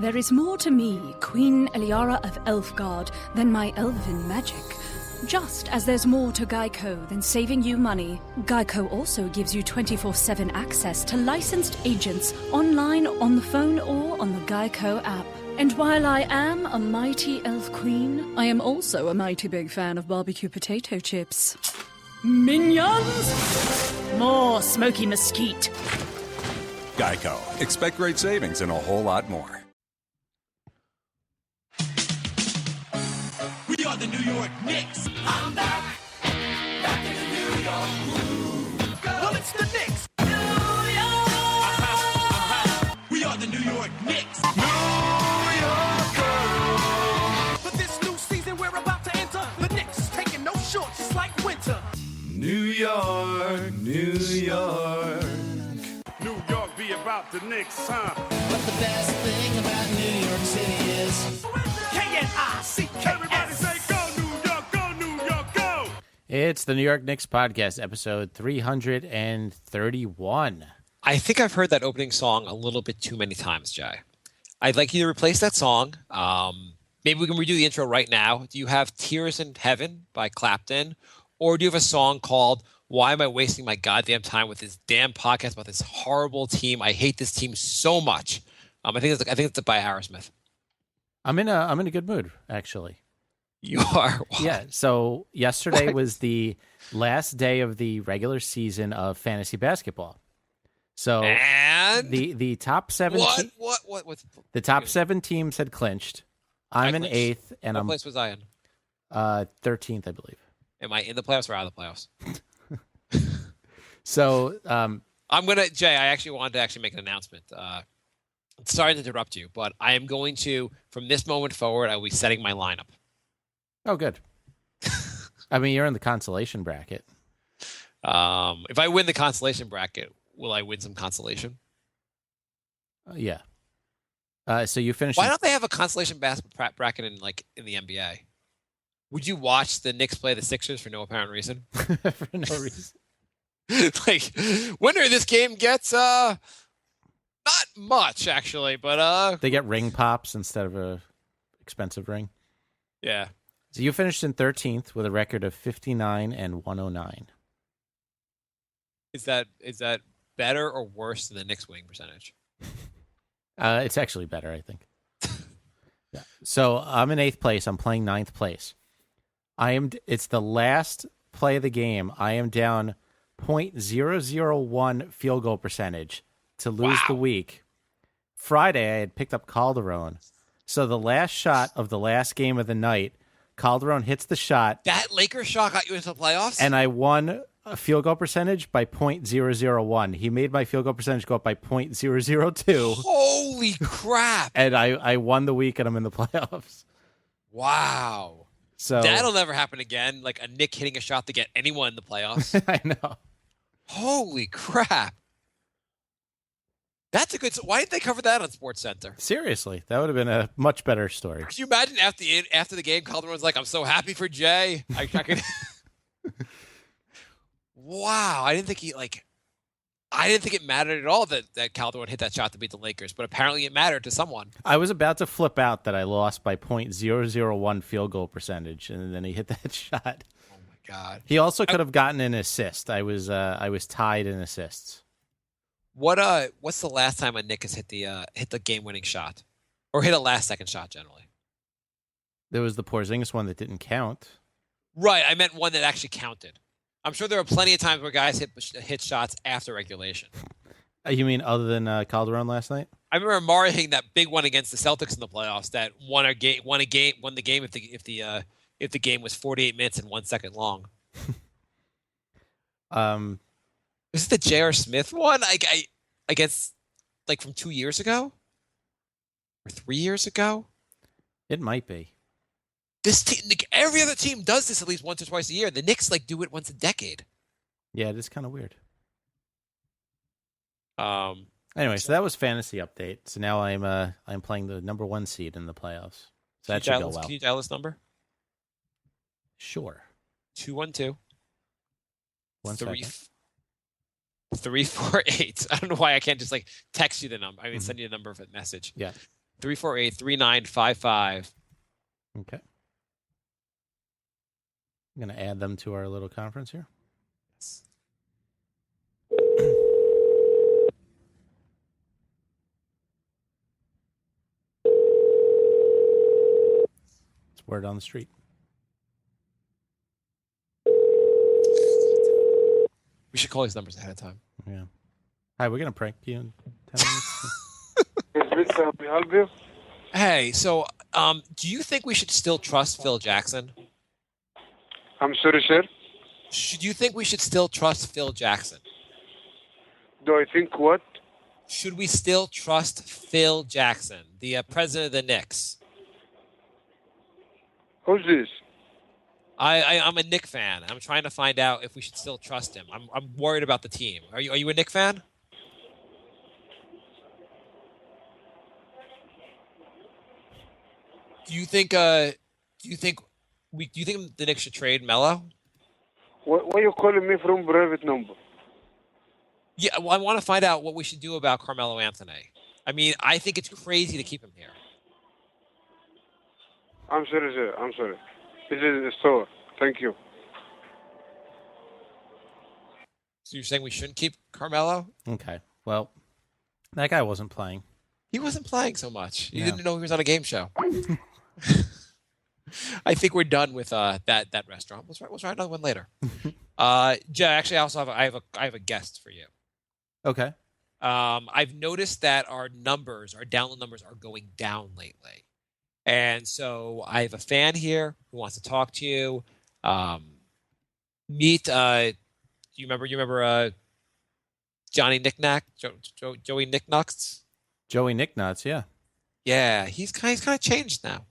There is more to me, Queen Eliara of Elfgard, than my elven magic. Just as there's more to Geico than saving you money, Geico also gives you 24/7 access to licensed agents online, on the phone, or on the Geico app. And while I am a mighty elf queen, I am also a mighty big fan of barbecue potato chips. Minions! More smoky mesquite. Geico. Expect great savings and a whole lot more. We are the New York Knicks. I'm back in the New York groove. Well, it's the Knicks. New York. We are the New York Knicks. New York. For this new season we're about to enter, the Knicks is taking no shorts, just like winter. New York, New York. New York be about the Knicks, huh? But the best thing about New York City is K-N-I-C-K. Everybody say go New York, go New York, go! It's the New York Knicks podcast, episode 331. I think I've heard that opening song a little bit too many times, Jay. I'd like you to replace that song. Maybe we can redo the intro right now. Do you have Tears in Heaven by Clapton? Or do you have a song called Why Am I Wasting My Goddamn Time with This Damn Podcast About This Horrible Team? I hate this team so much. I think it's by Aerosmith. I'm in a good mood, actually. You are? Why? Yeah. So yesterday was the last day of the regular season of fantasy basketball. So And the top seven what's the top 7 teams had clinched. I'm in clinched. 8th, and what I'm place was I in? 13th, I believe. Am I in the playoffs or out of the playoffs? So Jay, I actually wanted to actually make an announcement. Sorry to interrupt you, but I am going to, from this moment forward, I will be setting my lineup. oh, good. I mean, you're in the consolation bracket. If I win the consolation bracket, will I win some consolation? Yeah. So you finished. Why don't they have a consolation bracket in the NBA? Would you watch the Knicks play the Sixers for no apparent reason? for no reason. Like, winner of this game gets not much actually, but They get ring pops instead of a expensive ring. yeah. So you finished in 13th with a record of 59 and 109. Is that better or worse than the Knicks winning percentage? It's actually better, I think. Yeah. So I'm in 8th place. I'm playing 9th place. It's the last play of the game. I am down .001 field goal percentage to lose the week. Friday, I had picked up Calderon. So the last shot of the last game of the night, Calderon hits the shot. That Lakers shot got you into the playoffs? And I won a field goal percentage by .001. He made my field goal percentage go up by .002. Holy crap. And I won the week, and I'm in the playoffs. Wow. So that'll never happen again. Like a Nick hitting a shot to get anyone in the playoffs. I know. Holy crap. That's a good. Why didn't they cover that on Sports Center? Seriously, that would have been a much better story. Could you imagine after the game, Calderon's like, "I'm so happy for Jay." I could. Wow, I didn't think it mattered at all that Calderon hit that shot to beat the Lakers, but apparently it mattered to someone. I was about to flip out that I lost by .001 field goal percentage, and then he hit that shot. Oh my god! He also could have gotten an assist. I was tied in assists. What's the last time a Nick has hit the game-winning shot, or hit a last-second shot generally? There was the Porzingis one that didn't count. Right, I meant one that actually counted. I'm sure there are plenty of times where guys hit shots after regulation. You mean other than Calderon last night? I remember Amari hitting that big one against the Celtics in the playoffs that won the game if the game was 48 minutes and 1 second long. Was it the J.R. Smith one? I guess like from 2 years ago or 3 years ago. It might be. This team, every other team does this at least once or twice a year. The Knicks do it once a decade. Yeah, it is kind of weird. Anyway, so that was fantasy update. So now I'm playing the number 1 seed in the playoffs. So that should go well. Can you dial this number? Sure. 212. 1 second. 348. I don't know why I can't just text you the number. I mean, send you a number of a message. Yeah. 348-3955. Okay. I'm going to add them to our little conference here. It's word on the street. We should call these numbers ahead of time. Yeah. Hi, we're going to prank you in 10 minutes. Hey, so do you think we should still trust Phil Jackson? I'm sorry, sir. Do you think we should still trust Phil Jackson? Do I think what? Should we still trust Phil Jackson, the president of the Knicks? Who's this? I'm a Knicks fan. I'm trying to find out if we should still trust him. I'm worried about the team. Are you a Knicks fan? Do you think the Knicks should trade Melo? Why are you calling me from private number? Yeah, well, I want to find out what we should do about Carmelo Anthony. I mean, I think it's crazy to keep him here. I'm sorry, sir. I'm sorry. This is the store. Thank you. So you're saying we shouldn't keep Carmelo? Okay. Well, that guy wasn't playing. He wasn't playing so much. You Yeah. didn't know he was on a game show. I think we're done with that restaurant. We'll try another one later. Jay, actually, I have a guest for you. Okay. I've noticed that our download numbers are going down lately. And so I have a fan here who wants to talk to you. Meet, do you remember Johnny Knickknack? Joey Knicknuts? Joey Knicknuts, yeah. Yeah, he's kind of changed now.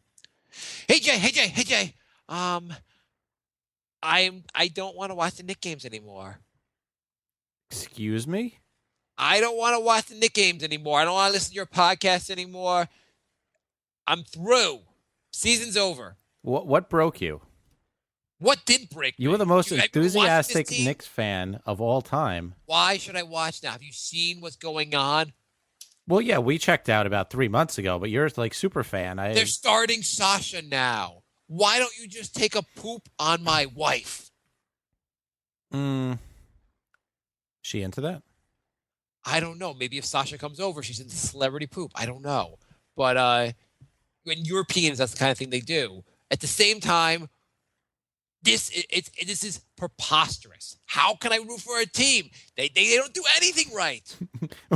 Hey Jay. I don't want to watch the Knicks games anymore. Excuse me? I don't want to watch the Knicks games anymore. I don't want to listen to your podcast anymore. I'm through. Season's over. What broke you? What did break me? You were the most Have you watched enthusiastic this team? Knicks fan of all time. Why should I watch now? Have you seen what's going on? Well, yeah, we checked out about 3 months ago, but you're like super fan. They're starting Sasha now. Why don't you just take a poop on my wife? She into that? I don't know. Maybe if Sasha comes over, she's into celebrity poop. I don't know. But in Europeans, that's the kind of thing they do. At the same time, this is preposterous. How can I root for a team? They don't do anything right.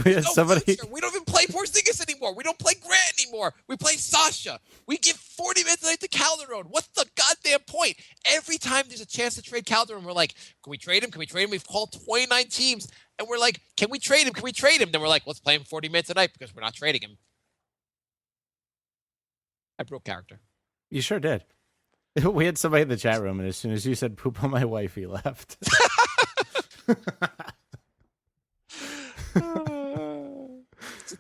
We had somebody. We don't even play Porzingis anymore. We don't play Grant anymore. We play Sasha. We give 40 minutes a night to Calderon. What's the goddamn point? Every time there's a chance to trade Calderon, we're like, can we trade him? Can we trade him? We've called 29 teams, and we're like, can we trade him? Can we trade him? Then we're like, let's play him 40 minutes a night because we're not trading him. I broke character. You sure did. We had somebody in the chat room, and as soon as you said poop on my wife, he left.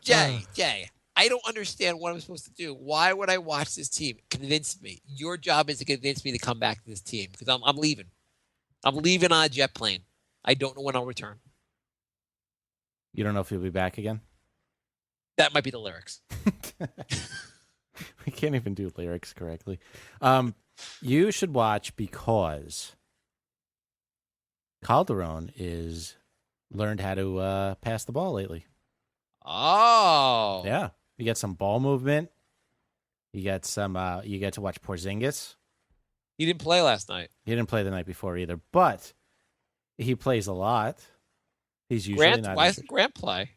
Jay, I don't understand what I'm supposed to do. Why would I watch this team? Convince me. Your job is to convince me to come back to this team because I'm leaving. I'm leaving on a jet plane. I don't know when I'll return. You don't know if he'll be back again? That might be the lyrics. We can't even do lyrics correctly. You should watch because Calderon is learned how to pass the ball lately. Oh. Yeah. You get some ball movement. You get some you get to watch Porzingis. He didn't play last night. He didn't play the night before either, but he plays a lot. He's usually not. Why doesn't Grant play?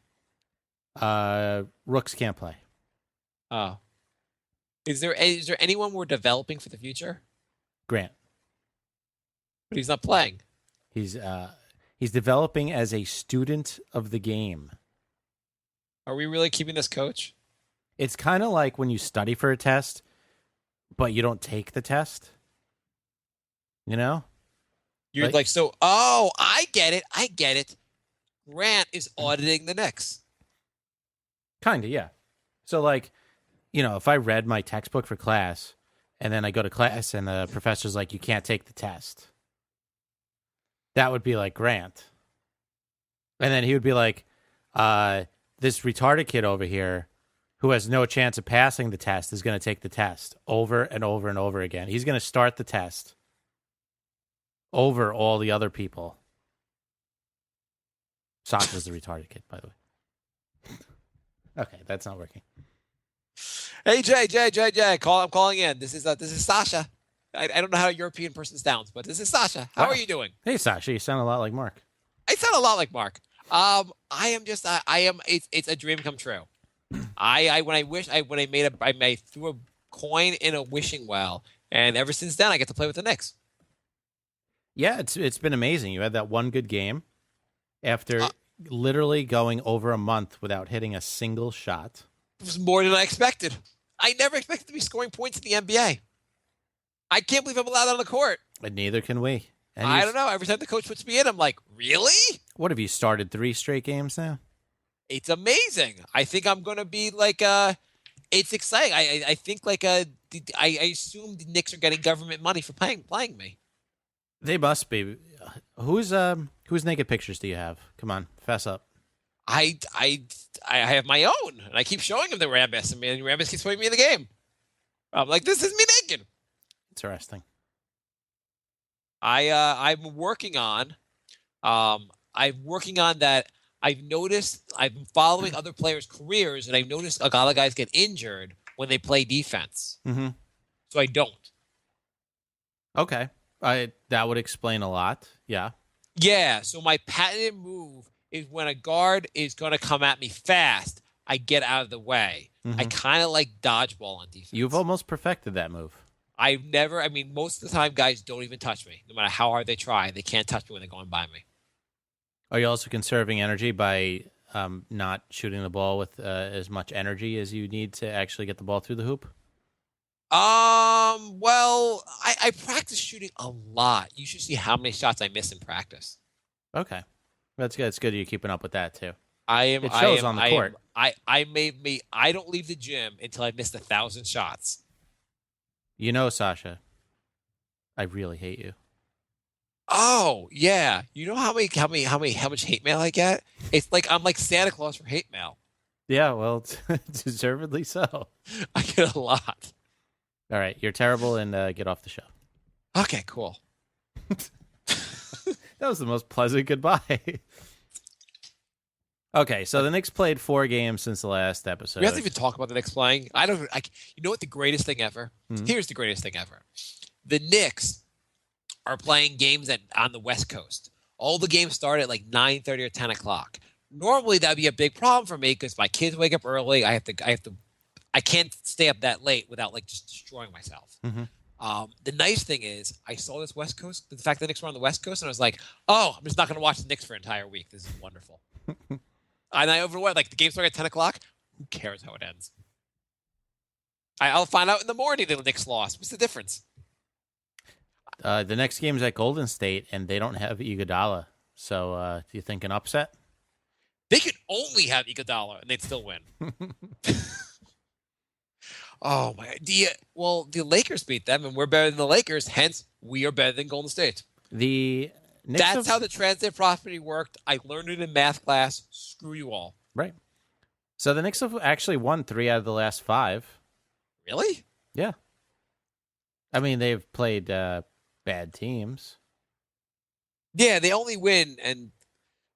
Rooks can't play. Oh. Is there anyone we're developing for the future? Grant. But he's not playing. He's developing as a student of the game. Are we really keeping this coach? It's kind of like when you study for a test, but you don't take the test. You know? You're like so, oh, I get it. Grant is auditing the Knicks. Kind of, yeah. So, like, you know, if I read my textbook for class and then I go to class and the professor's like, you can't take the test, that would be like Grant. And then he would be like, this retarded kid over here who has no chance of passing the test, is going to take the test over and over and over again. He's going to start the test over all the other people. Sasha's the retarded kid, by the way. Okay, that's not working. Hey, Jay. I'm calling in. This is Sasha. I don't know how a European person sounds, but this is Sasha. How are you doing? Hey, Sasha, you sound a lot like Mark. I sound a lot like Mark. I am just. It's a dream come true. When I threw a coin in a wishing well, and ever since then I get to play with the Knicks. Yeah, it's been amazing. You had that one good game after literally going over a month without hitting a single shot. It was more than I expected. I never expected to be scoring points in the NBA. I can't believe I'm allowed on the court. But neither can we. And I don't know. Every time the coach puts me in, I'm like, really? What have you started 3 straight games now? It's amazing. I think I'm going to be like, it's exciting. I think like, I assume the Knicks are getting government money for playing me. They must be. Whose naked pictures do you have? Come on, fess up. I have my own, and I keep showing him the Rambis, and Rambis keeps putting me in the game. I'm like, this is me naked. Interesting. I'm working on that. I've noticed I've been following other players' careers, and I've noticed a lot of guys get injured when they play defense. Mm-hmm. So I don't. Okay. That would explain a lot. Yeah. Yeah. So my patented move is when a guard is going to come at me fast, I get out of the way. Mm-hmm. I kind of like dodgeball on defense. You've almost perfected that move. Most of the time, guys don't even touch me. No matter how hard they try, they can't touch me when they're going by me. Are you also conserving energy by not shooting the ball with as much energy as you need to actually get the ball through the hoop? Well, I practice shooting a lot. You should see how many shots I miss in practice. Okay. That's good. It's good you're keeping up with that, too. It shows on the court. I don't leave the gym until I've missed 1,000 shots. You know, Sasha, I really hate you. Oh, yeah. You know how much hate mail I get? It's like I'm like Santa Claus for hate mail. Yeah, well, deservedly so. I get a lot. All right, you're terrible, and get off the show. Okay, cool. That was the most pleasant goodbye. Okay, so the Knicks played 4 games since the last episode. We have to even talk about the Knicks playing. You know what the greatest thing ever? Mm-hmm. Here's the greatest thing ever. The Knicks are playing games on the West Coast. All the games start at like 9:30 or 10 o'clock. Normally that'd be a big problem for me because my kids wake up early. I can't stay up that late without like just destroying myself. Mm-hmm. The nice thing is I saw this West Coast, the fact that the Knicks were on the West Coast, and I was like, oh, I'm just not going to watch the Knicks for an entire week. This is wonderful. And I overwhelmed, like the game started at 10 o'clock. Who cares how it ends? I'll find out in the morning that the Knicks lost. What's the difference? The next game is at Golden State, and they don't have Iguodala. So do you think an upset? They could only have Iguodala, and they'd still win. Oh, my God. The Lakers beat them, and we're better than the Lakers. Hence, we are better than Golden State. The Knicks That's how the transitive property worked. I learned it in math class. Screw you all. Right. So the Knicks have actually won 3 out of the last 5. Really? Yeah. I mean, they've played bad teams. Yeah, they only win. And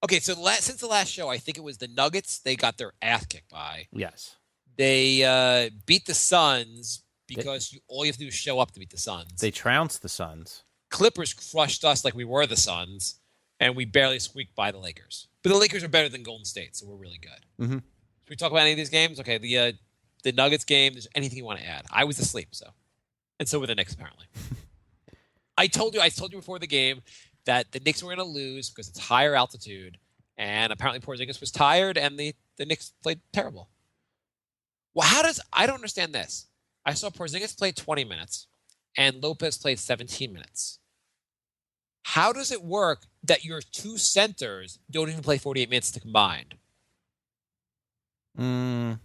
okay, so since the last show, I think it was the Nuggets. They got their ass kicked by. Yes. They beat the Suns because all you have to do is show up to beat the Suns. They trounced the Suns. Clippers crushed us like we were the Suns, and we barely squeaked by the Lakers. But the Lakers are better than Golden State, so we're really good. Mm-hmm. Should we talk about any of these games? Okay, the Nuggets game. There's anything you want to add? I was asleep, and so were the Knicks apparently. I told you before the game that the Knicks were going to lose because it's higher altitude, and apparently Porzingis was tired, and the Knicks played terrible. Well, I don't understand this. I saw Porzingis play 20 minutes, and Lopez played 17 minutes. How does it work that your 2 centers don't even play 48 minutes combined? That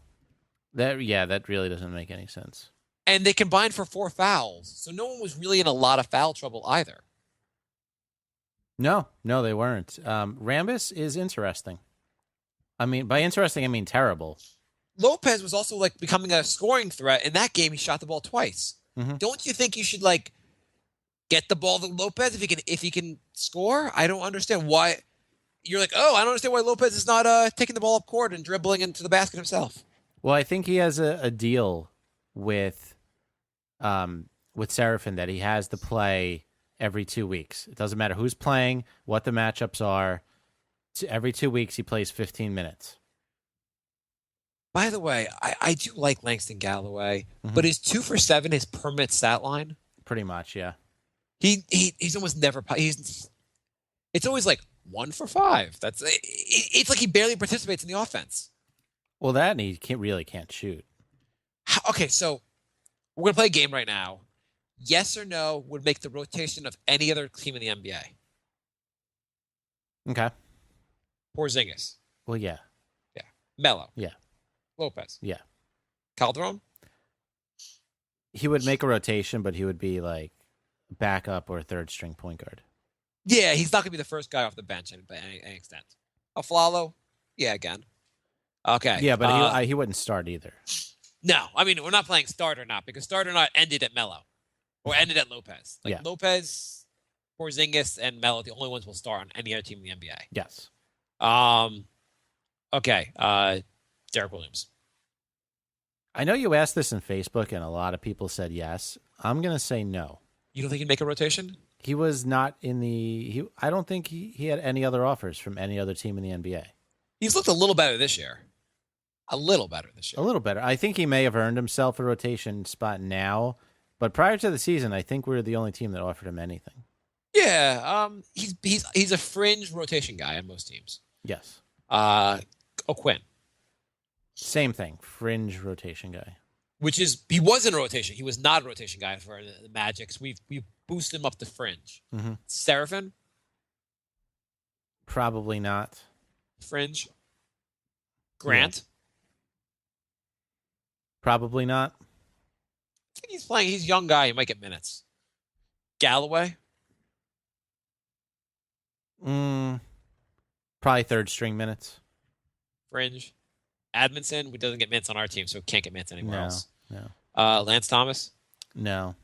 really doesn't make any sense. And they combined for 4 fouls, so no one was really in a lot of foul trouble either. No, they weren't. Rambis is interesting. I mean, by interesting, I mean terrible. Lopez was also like becoming a scoring threat. In that game, he shot the ball twice. Mm-hmm. Don't you think you should like get the ball to Lopez if he can score? I don't understand why you're like, I don't understand why Lopez is not taking the ball up court and dribbling into the basket himself. Well, I think he has a deal with Seraphin that he has to play every 2 weeks. It doesn't matter who's playing, what the matchups are. Every 2 weeks, he plays 15 minutes. By the way, I do like Langston Galloway, but is 2 for 7 his permanent stat line? Pretty much, yeah. He's almost never. It's always like 1 for 5. It's like he barely participates in the offense. Well, that and he can't shoot. Okay, so we're gonna play a game right now. Yes or no would make the rotation of any other team in the NBA. Okay. Porzingis. Well, yeah. Yeah. Melo. Yeah. Lopez. Yeah. Calderon. He would make a rotation, but he would be like backup or third string point guard. Yeah, he's not gonna be the first guy off the bench by any extent. Aflalo. Yeah, again. Okay. Yeah, but he wouldn't start either. No, I mean we're not playing start or not because start or not ended at Melo or ended at Lopez. Like Yeah. Lopez, Porzingis, and Melo, the only ones will start on any other team in the NBA. Yes. Okay. Derek Williams. I know you asked this in Facebook, and a lot of people said yes. I'm gonna say no. You don't think he'd make a rotation? He was not in the. I don't think he had any other offers from any other team in the NBA. He's looked a little better this year. A little better this year. A little better. I think he may have earned himself a rotation spot now, but prior to the season, I think we were the only team that offered him anything. Yeah. He's a fringe rotation guy on most teams. Yes. O'Quinn. Same thing. Fringe rotation guy. He was in a rotation. He was not a rotation guy for the Magic. So we boosted him up to fringe. Mm-hmm. Seraphin. Probably not. Fringe. Grant. Yeah. Probably not. I think he's playing. He's a young guy. He might get minutes. Galloway. Probably third string minutes. Fringe. Admonson, who doesn't get minutes on our team, so can't get minutes anywhere else. No. Lance Thomas. No.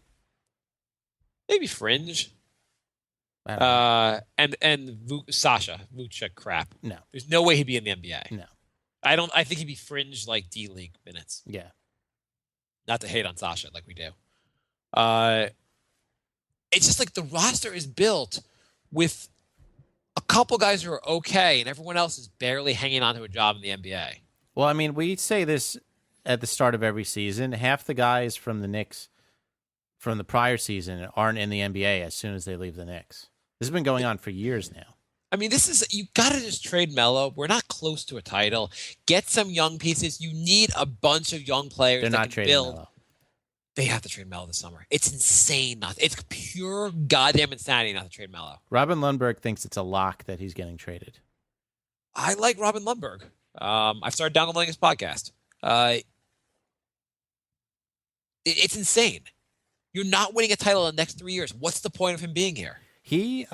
Maybe fringe. I don't know. And Sasha. Vucevic crap. No. There's no way he'd be in the NBA. No. I think he'd be fringe like D League minutes. Yeah. Not to hate on Sasha like we do. It's just like the roster is built with a couple guys who are okay, and everyone else is barely hanging on to a job in the NBA. Well, I mean, we say this at the start of every season. Half the guys from the Knicks from the prior season aren't in the NBA as soon as they leave the Knicks. This has been going on for years now. I mean, you got to just trade Melo. We're not close to a title. Get some young pieces. You need a bunch of young players. They're that not can trading build. Melo. They have to trade Melo this summer. It's insane. It's pure goddamn insanity not to trade Melo. Robin Lundberg thinks it's a lock that he's getting traded. I like Robin Lundberg. I've started downloading his podcast. It's insane. You're not winning a title in the next 3 years. What's the point of him being here? He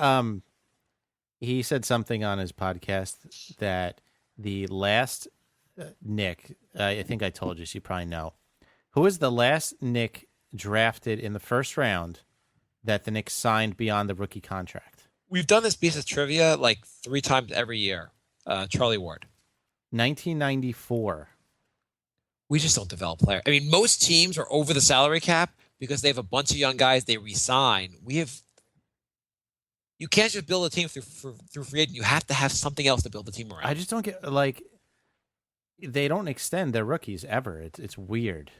said something on his podcast that the last Nick, I think I told you, so you probably know, who was the last Nick drafted in the first round that the Knicks signed beyond the rookie contract? We've done this piece of trivia like 3 times every year. Charlie Ward. 1994. We just don't develop players. I mean, most teams are over the salary cap because they have a bunch of young guys they re-sign. You can't just build a team through free agent. You have to have something else to build the team around. I just don't get, like, they don't extend their rookies ever. It's weird.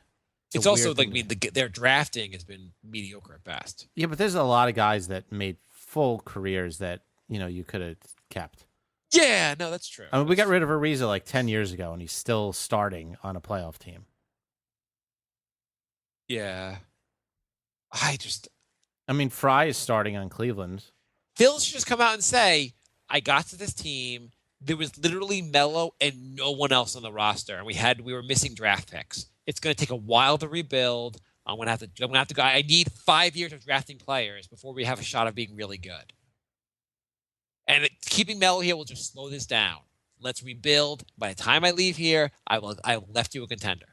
It's also like, their drafting has been mediocre at best. Yeah, but there's a lot of guys that made full careers that, you could have kept. Yeah, no, that's true. I mean, we got rid of Ariza like 10 years ago, and he's still starting on a playoff team. Yeah. I mean, Fry is starting on Cleveland. Phil should just come out and say, I got to this team. There was literally Melo and no one else on the roster, and we were missing draft picks. It's going to take a while to rebuild. I'm going to have to go. I need 5 years of drafting players before we have a shot of being really good. And keeping Melo here will just slow this down. Let's rebuild. By the time I leave here, I left you a contender.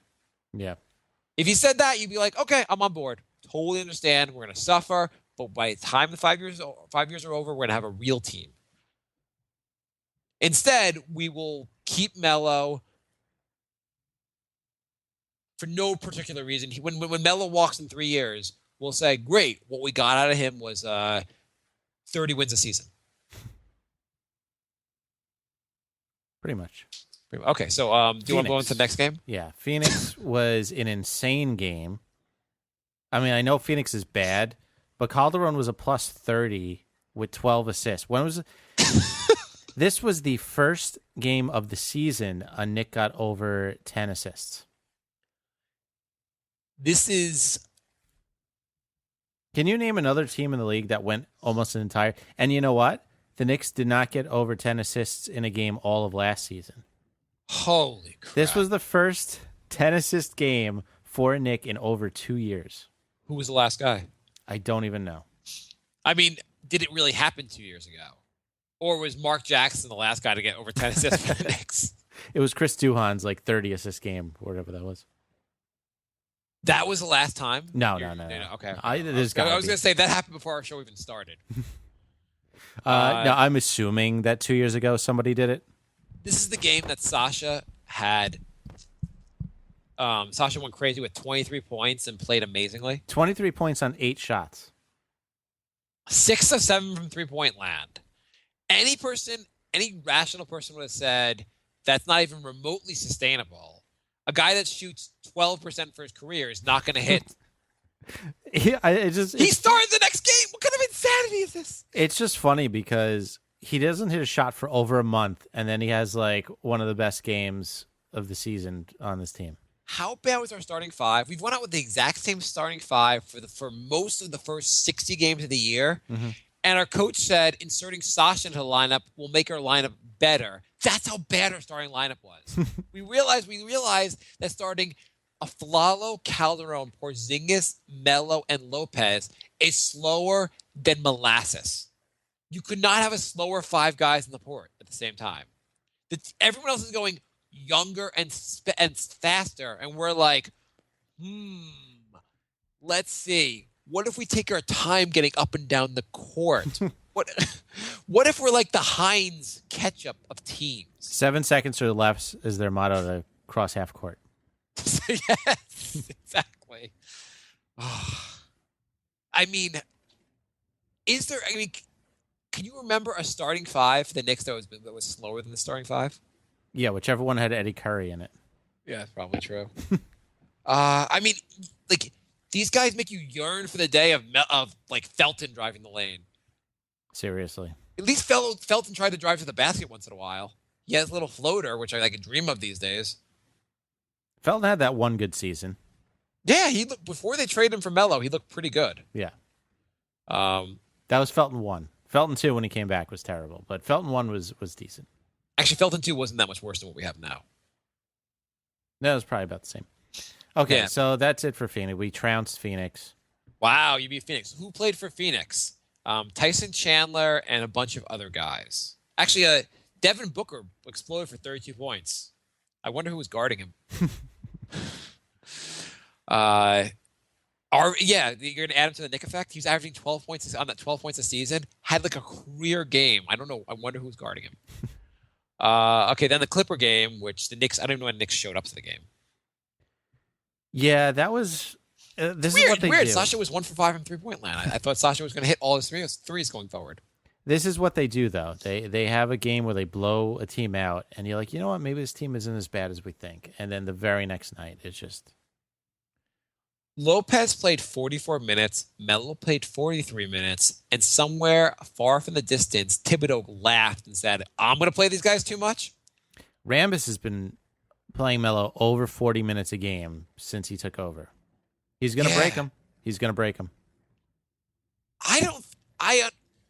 Yeah. If he said that, you'd be like, okay, I'm on board. Totally understand. We're going to suffer. But by the time the 5 years are over, we're going to have a real team. Instead, we will keep Melo for no particular reason. When Melo walks in 3 years, we'll say, great, what we got out of him was 30 wins a season. Pretty much. Okay, so do you want to go into the next game? Yeah, Phoenix was an insane game. I mean, I know Phoenix is bad, but Calderon was a plus 30 with 12 assists. This was the first game of the season a Knick got over 10 assists. Can you name another team in the league that went almost an entire... And you know what? The Knicks did not get over 10 assists in a game all of last season. Holy crap. This was the first 10-assist game for a Knick in over 2 years. Who was the last guy? I don't even know. I mean, did it really happen 2 years ago? Or was Mark Jackson the last guy to get over 10 assists for the Knicks? It was Chris Duhan's 30-assist game, or whatever that was. That was the last time? No. Okay. I was going to say that happened before our show even started. No, I'm assuming that 2 years ago somebody did it. This is the game that Sasha had. Sasha went crazy with 23 points and played amazingly. 23 points on 8 shots. 6 of 7 from three-point land. Any rational person would have said that's not even remotely sustainable. A guy that shoots 12% for his career is not going to hit. He started the next game. What kind of insanity is this? It's just funny because he doesn't hit a shot for over a month, and then he has one of the best games of the season on this team. How bad was our starting five? We've went out with the exact same starting five for most of the first 60 games of the year. Mm-hmm. And our coach said inserting Sasha into the lineup will make our lineup better. That's how bad our starting lineup was. we realized that starting Aflalo, Calderon, Porzingis, Melo, and Lopez is slower than molasses. You could not have a slower 5 guys in the court at the same time. Everyone else is going younger and faster, and we're like, let's see. What if we take our time getting up and down the court? What if we're like the Heinz ketchup of teams? 7 seconds or less is their motto to cross half court. Yes, exactly. I mean, can you remember a starting five for the Knicks that was slower than the starting five? Yeah, whichever one had Eddie Curry in it. Yeah, that's probably true. These guys make you yearn for the day of Felton driving the lane. Seriously. At least Felton tried to drive to the basket once in a while. He has a little floater, which I can dream of these days. Felton had that one good season. Yeah, he looked before they traded him for Melo. He looked pretty good. Yeah. That was Felton 1. Felton 2 when he came back was terrible, but Felton 1 was decent. Actually, Felton 2 wasn't that much worse than what we have now. That was probably about the same. Okay, So that's it for Phoenix. We trounced Phoenix. Wow, you beat Phoenix. Who played for Phoenix? Tyson Chandler and a bunch of other guys. Actually, Devin Booker exploded for 32 points. I wonder who was guarding him. You're going to add him to the Knick effect? He was averaging 12 points on that 12 points a season. Had a career game. I don't know. I wonder who's guarding him. Okay, then the Clipper game, which the Knicks, I don't even know when the Knicks showed up to the game. Yeah, that was... this weird, is what they weird. do. Sasha was 1 for 5 from three-point land. I thought Sasha was going to hit all his threes going forward. This is what they do, though. They have a game where they blow a team out, and you're like, you know what? Maybe this team isn't as bad as we think. And then the very next night, it's just... Lopez played 44 minutes. Melo played 43 minutes. And somewhere far from the distance, Thibodeau laughed and said, I'm going to play these guys too much? Rambis has been playing Melo over 40 minutes a game since he took over. He's going to break him. He's going to break him.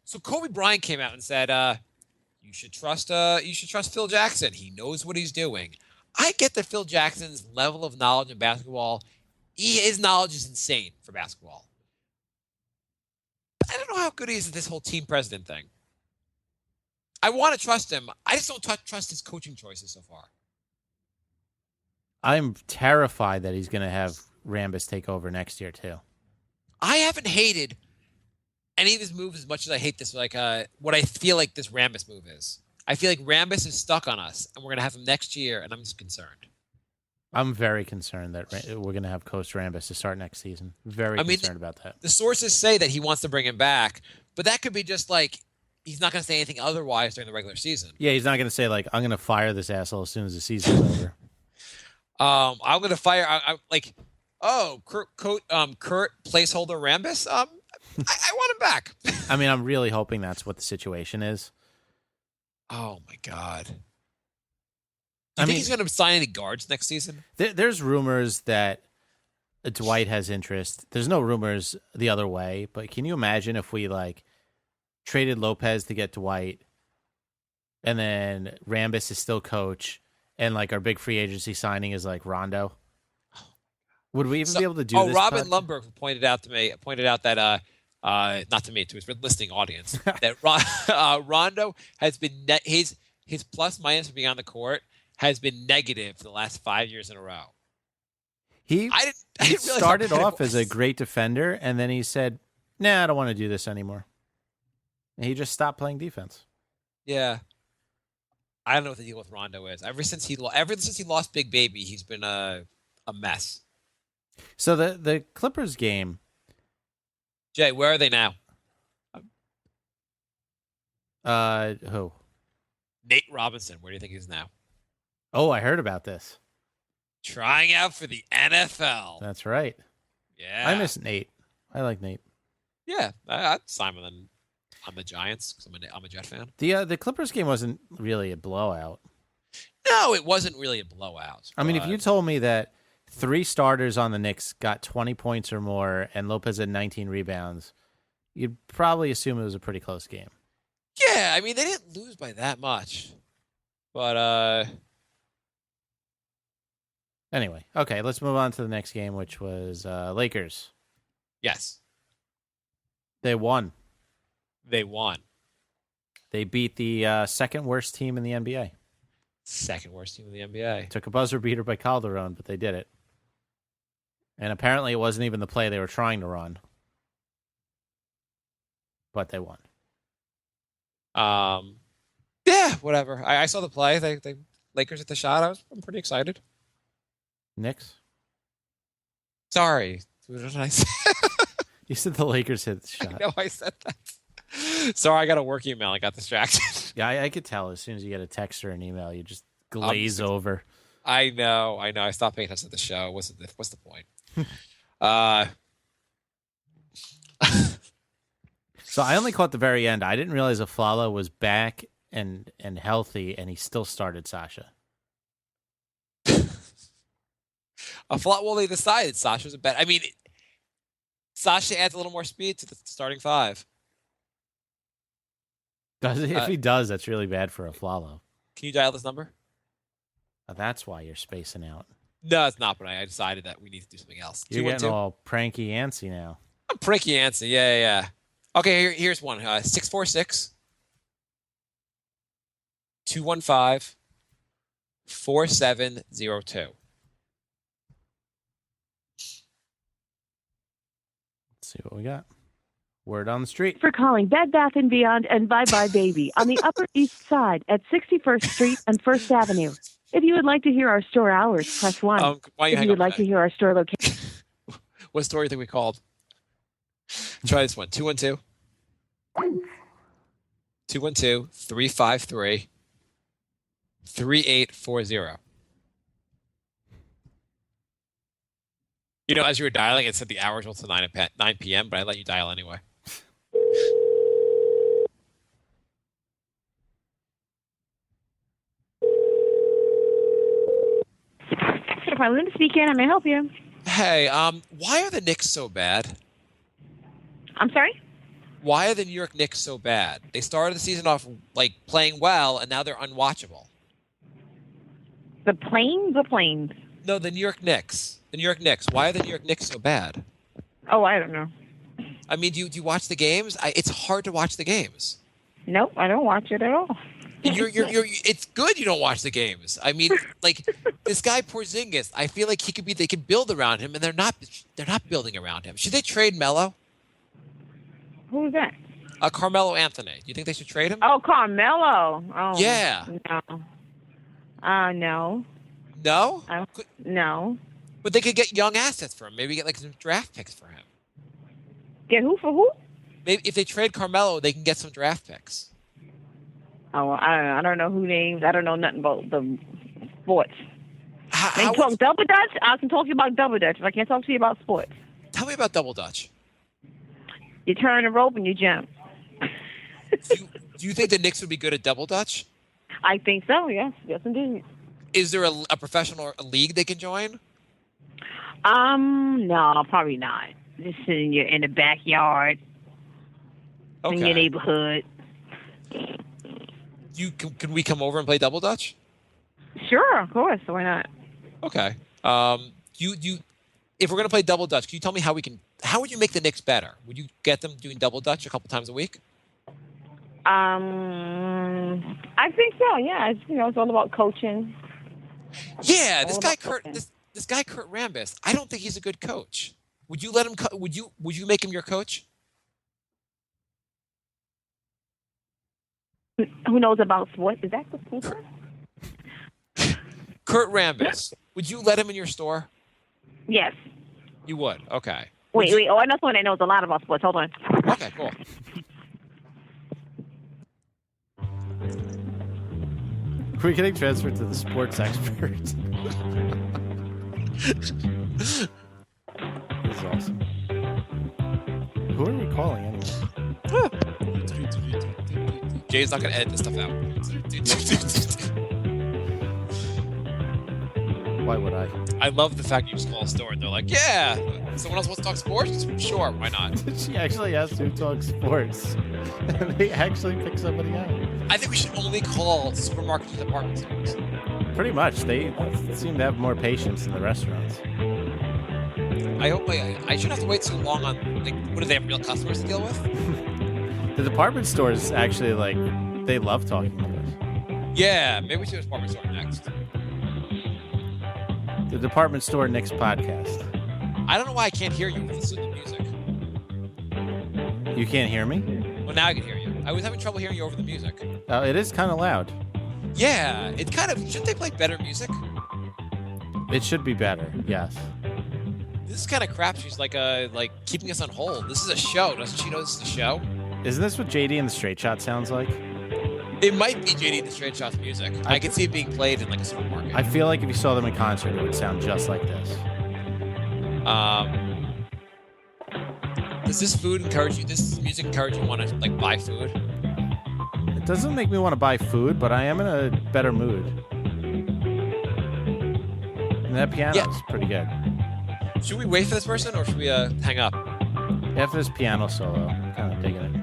So Kobe Bryant came out and said, you should trust Phil Jackson. He knows what he's doing. I get that Phil Jackson's level of knowledge in basketball, his knowledge is insane for basketball. But I don't know how good he is at this whole team president thing. I want to trust him. I just don't trust his coaching choices so far. I'm terrified that he's going to have Rambis take over next year too. I haven't hated any of his moves as much as I hate this. Like what I feel like this Rambis move is. I feel like Rambis is stuck on us, and we're going to have him next year, and I'm just concerned. I'm very concerned that we're going to have Coach Rambis to start next season. Very concerned about that. The sources say that he wants to bring him back, but that could be just like he's not going to say anything otherwise during the regular season. Yeah, he's not going to say like I'm going to fire this asshole as soon as the season's over. I'm going to fire. Kurt placeholder Rambis. I want him back. I mean, I'm really hoping that's what the situation is. Oh my God. Do you think he's going to sign any guards next season? There's rumors that Dwight has interest. There's no rumors the other way, but can you imagine if we like traded Lopez to get Dwight, and then Rambis is still coach, and like our big free agency signing is like Rondo? Would we even be able to do this? Robin Lundberg pointed out that not to me, to his listening audience, that Rondo has been his plus minus for being on the court has been negative for the last 5 years in a row. He didn't started off as a great defender, and then he said, "Nah, I don't want to do this anymore." And he just stopped playing defense. Yeah, I don't know what the deal with Rondo is. Ever since he lost Big Baby, he's been a mess. So the Clippers game, Jay, where are they now? who? Nate Robinson. Where do you think he's now? Oh, I heard about this. Trying out for the NFL. That's right. Yeah. I miss Nate. I like Nate. Yeah, I'd sign him on the Giants because I'm a Jet fan. The Clippers game wasn't really a blowout. No, it wasn't really a blowout. I mean, if you told me that 3 starters on the Knicks got 20 points or more and Lopez had 19 rebounds, you'd probably assume it was a pretty close game. Yeah, I mean, they didn't lose by that much. But, Anyway, okay, let's move on to the next game, which was Lakers. yes, They won. they won. They beat the second worst team in the NBA. Second worst team in the NBA. Took a buzzer beater by Calderon, but they did it. And apparently it wasn't even the play they were trying to run. But they won. Yeah, whatever. I saw the play. They Lakers hit the shot. I'm pretty excited. Knicks? Sorry. What did I say? You said the Lakers hit the shot. I know I said that. Sorry, I got a work email. I got distracted. Yeah, I could tell as soon as you get a text or an email, you just glaze over. I know. I stopped paying attention to the show. What's the point? So I only caught the very end. I didn't realize Aflalo was back and healthy, and he still started Sasha. Well, they decided Sasha's a bet. I mean, Sasha adds a little more speed to the starting 5. Does it? If he does, that's really bad for Aflalo. Can you dial this number? That's why you're spacing out. No, it's not. But I decided that we need to do something else. You're 212? getting all pranky antsy now. I'm pranky antsy. Yeah. Okay, here's one. 646 215 4702. Let's see what we got. Word on the street. For calling Bed Bath & Beyond and Bye Bye Baby on the Upper East Side at 61st Street and 1st Avenue. If you would like to hear our store hours, press 1. If you would like to hear our store location. What store do you think we called? Try this one. 212 353 3840. You know, as you were dialing, it said the hours were till 9 p.m., but I let you dial anyway. Linda speaking. I may help you. Hey, why are the Knicks so bad? I'm sorry? Why are the New York Knicks so bad? They started the season off like playing well, and now they're unwatchable. The planes? No, the New York Knicks. The New York Knicks. Why are the New York Knicks so bad? Oh, I don't know. I mean, do you watch the games? It's hard to watch the games. Nope, I don't watch it at all. It's good you don't watch the games. I mean, like this guy Porzingis, I feel like they could build around him, and they're not building around him. Should they trade Melo? Who's that? Carmelo Anthony. Do you think they should trade him? Oh, Carmelo. Oh, yeah. No. No. No? No. But they could get young assets for him. Maybe get like some draft picks for him. Get who for who? Maybe if they trade Carmelo, they can get some draft picks. Oh, I don't know who names. I don't know nothing about the sports. How talk double dutch. I can talk to you about double dutch, but I can't talk to you about sports. Tell me about double dutch. You turn the rope and you jump. Do you think the Knicks would be good at double dutch? I think so. Yes, indeed. Is there a professional league they can join? No, probably not. Just sitting in the backyard, in your neighborhood. Can we come over and play double dutch? Sure, of course. Why not? Okay. If we're gonna play double dutch, can you tell me how would you make the Knicks better? Would you get them doing double dutch a couple times a week? I think so. Yeah, it's all about coaching. Yeah, this guy Kurt Rambis. I don't think he's a good coach. Would you let him? Would you make him your coach? Who knows about sports? Is that the speaker? Kurt Rambis. Would you let him in your store? Yes. You would. Okay. Wait. Oh, I know someone that knows a lot about sports. Hold on. Okay, cool. We're getting transferred to the sports expert. This is awesome. Who are we calling anyway? Jay's not going to edit this stuff out. Why would I? I love the fact you just call a store and they're like, yeah, someone else wants to talk sports? Sure, why not? She actually asked who talks sports. And they actually pick somebody out. I think we should only call supermarkets and department stores. Pretty much. They seem to have more patience than the restaurants. I hope I shouldn't have to wait so long on, what do they have, real customers to deal with? The department stores actually, they love talking to us. Yeah, maybe we should do a department store next. The Department Store Knicks podcast. I don't know why I can't hear you. Listen to the music. You can't hear me? Well, now I can hear you. I was having trouble hearing you over the music. It is kind of loud. Yeah, it kind of... Shouldn't they play better music? It should be better, yes. This is kind of crap. She's like keeping us on hold. This is a show. Doesn't she know this is a show? Isn't this what JD and the Straight Shot sounds like? It might be JD and the Straight Shot's music. I could see it being played in a supermarket. I feel like if you saw them in concert, it would sound just like this. Does this food encourage you? This music encourage you want to buy food? It doesn't make me want to buy food, but I am in a better mood. And that piano's pretty good. Should we wait for this person or should we hang up? After this piano solo, I'm kind of digging it.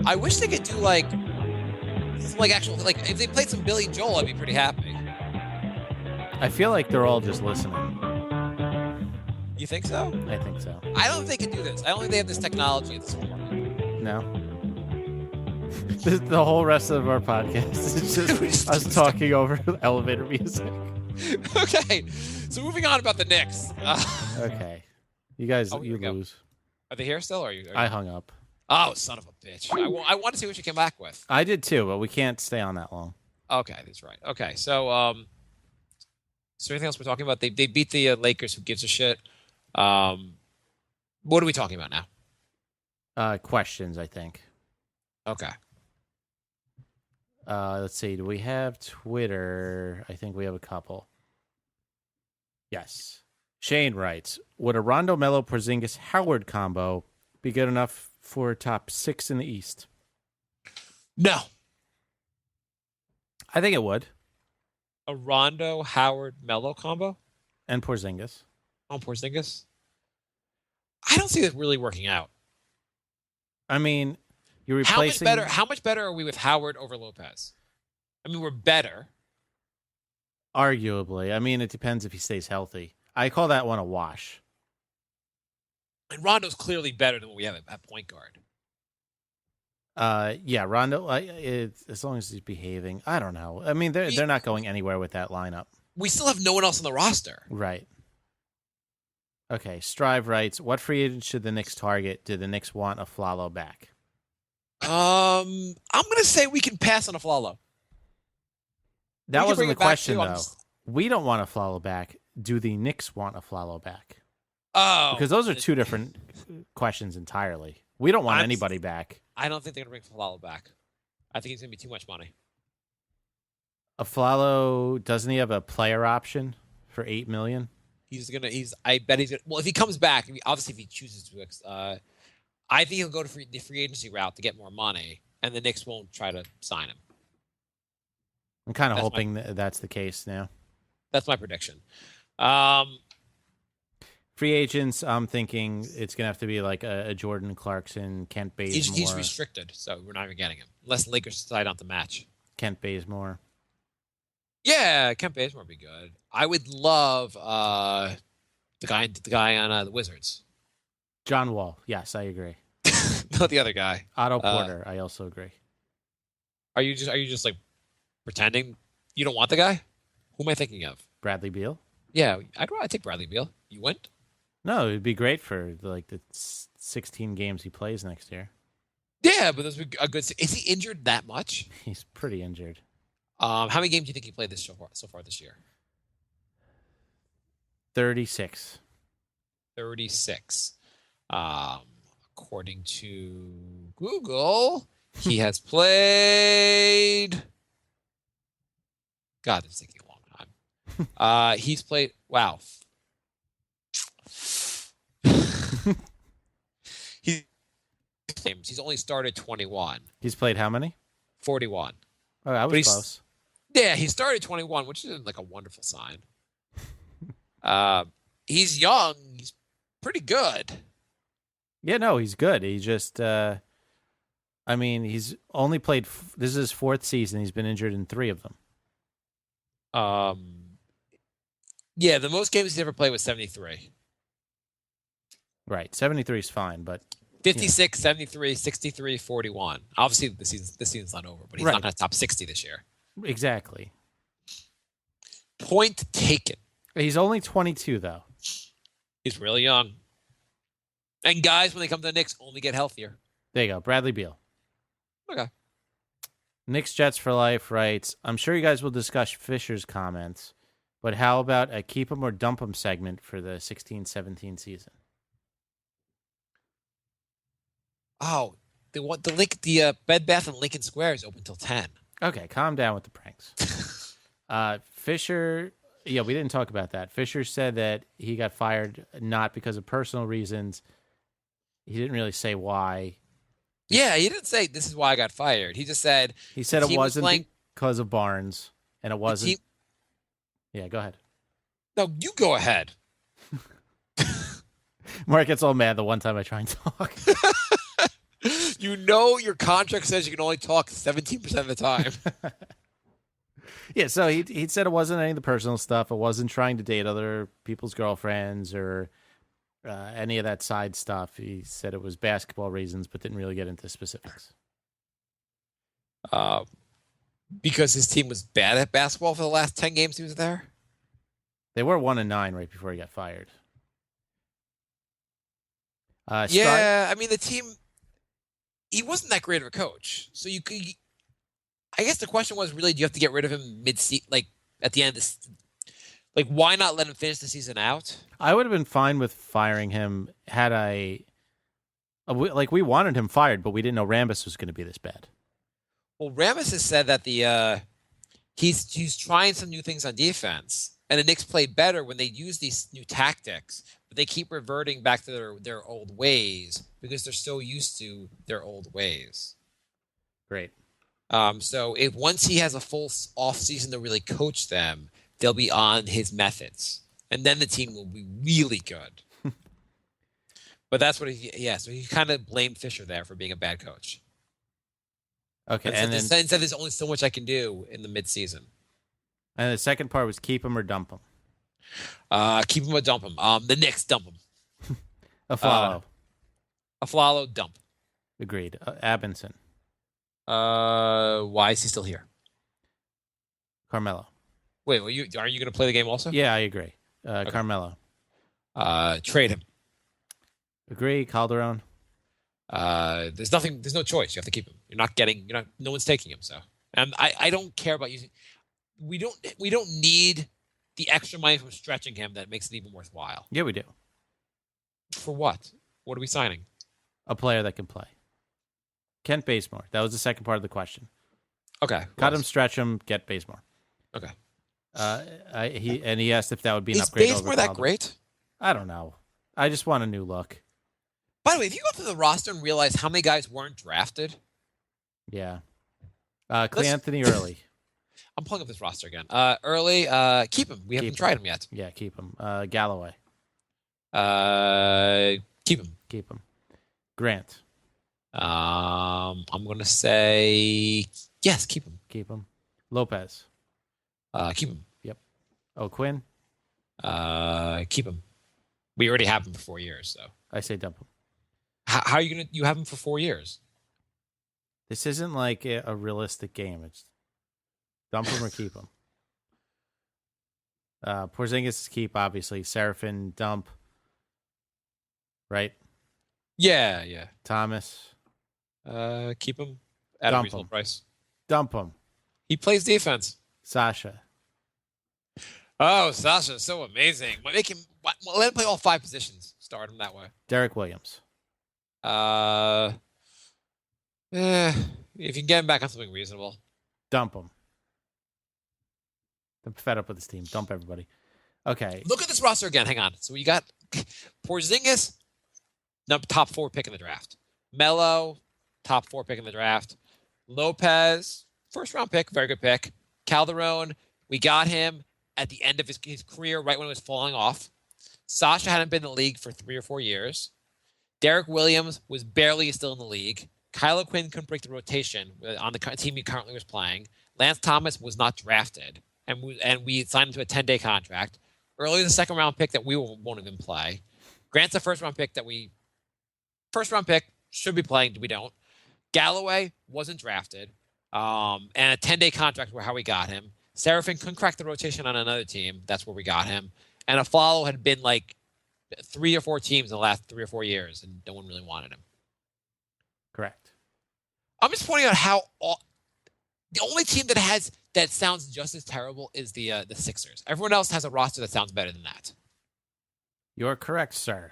I wish they could do actual if they played some Billy Joel, I'd be pretty happy. I feel like they're all just listening. You think so? I think so. I don't think they can do this. I don't think they have this technology at the supermarket. No. The whole rest of our podcast is just us talking over elevator music. Okay, so moving on about the Knicks. Okay, you guys, you lose. Are they here still? Or are you? I hung up. Oh, son of a bitch! I want to see what you came back with. I did too, but we can't stay on that long. Okay, that's right. Okay, so is there anything else we're talking about? They beat the Lakers. Who gives a shit? What are we talking about now? Questions, I think. Okay. Let's see. Do we have Twitter? I think we have a couple. Yes. Shane writes, would a Rondo Melo Porzingis Howard combo be good enough for top 6 in the East? No. I think it would. A Rondo Howard Melo combo? And Porzingis. On Porzingis? I don't see this really working out. I mean, you're replacing... How much better are we with Howard over Lopez? I mean, we're better. Arguably. I mean, it depends if he stays healthy. I call that one a wash. And Rondo's clearly better than what we have at point guard. Yeah, Rondo. As long as he's behaving, I don't know. I mean, they're not going anywhere with that lineup. We still have no one else on the roster. Right. Okay. Strive writes, "What free agent should the Knicks target? Do the Knicks want a Flalo back?" I'm gonna say we can pass on a Flalo. That wasn't the question, though. We don't want a Flalo back. Do the Knicks want a Flalo back? Oh, because those are two different questions entirely. We don't want anybody back. I don't think they're gonna bring Flalo back. I think it's gonna be too much money. A Flalo, doesn't he have a player option for $8 million? I bet he's gonna. Well, if he comes back, obviously if he chooses to, I think he'll go to the free agency route to get more money, and the Knicks won't try to sign him. I'm kind of hoping that's the case now. That's my prediction. Free agents, I'm thinking it's going to have to be like a Jordan Clarkson, Kent Bazemore. He's restricted, so we're not even getting him. Unless the Lakers decide not to match. Kent Bazemore. Yeah, Kent Bazemore would be good. I would love the guy on the Wizards. John Wall. Yes, I agree. Not the other guy. Otto Porter. I also agree. Are you just like pretending you don't want the guy? Who am I thinking of? Bradley Beal? Yeah, I'd take Bradley Beal. You wouldn't? No, it'd be great for the 16 games he plays next year. Yeah, but those would be a good. Is he injured that much? He's pretty injured. How many games do you think he played so far this year? 36. 36. According to Google, he has played. God, it's taking a long time. He's played. Wow. He's only started 21. He's played how many? 41. Oh, I was close. Yeah, he started 21, which isn't like a wonderful sign. He's young. He's pretty good. Yeah, no, he's good. He just, I mean, he's only played. This is his fourth season. He's been injured in 3 of them. Yeah, the most games he's ever played was 73. Right, 73 is fine, but 56, 73, 63, 41. Obviously, this season's not over, but he's not going to top 60 this year. Exactly. Point taken. He's only 22, though. He's really young. And guys, when they come to the Knicks, only get healthier. There you go, Bradley Beal. Okay. Knicks Jets for Life writes, I'm sure you guys will discuss Fisher's comments, but how about a keep 'em or dump 'em segment for the 16-17 season? Oh, the Bed Bath and Lincoln Square is open till 10. Okay, calm down with the pranks. Fisher, yeah, we didn't talk about that. Fisher said that he got fired not because of personal reasons. He didn't really say why. Yeah, he didn't say this is why I got fired. He just said it wasn't because of Barnes, and it wasn't. Yeah, go ahead. No, you go ahead. Mark gets all mad the one time I try and talk. You know your contract says you can only talk 17% of the time. Yeah, so he said it wasn't any of the personal stuff. It wasn't trying to date other people's girlfriends or any of that side stuff. He said it was basketball reasons, but didn't really get into specifics. Because his team was bad at basketball for the last 10 games he was there? They were 1-9 right before he got fired. Yeah, I mean, the team, he wasn't that great of a coach. So I guess the question was really, do you have to get rid of him mid-season, like at the end of this? Like, why not let him finish the season out? I would have been fine with firing him had we wanted him fired, but we didn't know Rambis was going to be this bad. Well, Rambis has said that he's trying some new things on defense, and the Knicks play better when they use these new tactics, but they keep reverting back to their old ways because they're so used to their old ways. Great. So if once he has a full off season to really coach them, they'll be on his methods, and then the team will be really good. But that's what so he kind of blamed Fisher there for being a bad coach. Okay, and then said there's only so much I can do in the midseason. And the second part was keep him or dump him. Keep him or dump him. The Knicks dump him. Aflalo. Aflalo dump. Agreed. Abinson. Why is he still here? Carmelo. Wait, are you going to play the game also? Yeah, I agree. Carmelo. Trade him. Agree. Calderon. There's no choice. You have to keep him. No one's taking him. So, and I don't care about using. We don't need the extra money from stretching him that makes it even worthwhile. Yeah, we do. For what? What are we signing? A player that can play. Kent Bazemore. That was the second part of the question. Okay. Cut him, stretch him, get Bazemore. Okay. He asked if that would be an upgrade. Is Bazemore that great? I don't know. I just want a new look. By the way, if you go through the roster and realize how many guys weren't drafted. Yeah. Clay Anthony Early. I'm pulling up this roster again. Early, keep him. We haven't tried him yet. Yeah, keep him. Galloway. Keep him. Keep him. Grant. I'm going to say yes, keep him. Keep him. Lopez. Keep him. Yep. Quinn. Keep him. We already have him for 4 years, so. I say dump him. How are you going to... You have him for 4 years. This isn't like a realistic game. It's dump him or keep him. Porzingis is keep, obviously. Seraphin, dump. Right? Yeah. Thomas. Keep him at a reasonable price. Dump him. He plays defense. Sasha. Oh, Sasha, so amazing. Let him play all 5 positions. Start him that way. Derek Williams. If you can get him back on something reasonable. Dump him. I'm fed up with this team. Dump everybody. Okay. Look at this roster again. Hang on. So you got Porzingis, top 4 pick in the draft. Melo, top 4 pick in the draft. Lopez, first round pick, very good pick. Calderon, we got him at the end of his career, right when it was falling off. Sasha hadn't been in the league for 3 or 4 years. Derek Williams was barely still in the league. Kylo Quinn couldn't break the rotation on the team he currently was playing. Lance Thomas was not drafted, and we signed him to a 10-day contract. Early the second round pick that we won't even play. Grant's a first round pick should be playing. We don't. Galloway wasn't drafted, and a 10-day contract were how we got him. Seraphin couldn't crack the rotation on another team. That's where we got him. And Aflalo had been like 3 or 4 teams in the last 3 or 4 years, and no one really wanted him. Correct. I'm just pointing out how the only team that sounds just as terrible is the Sixers. Everyone else has a roster that sounds better than that. You're correct, sir.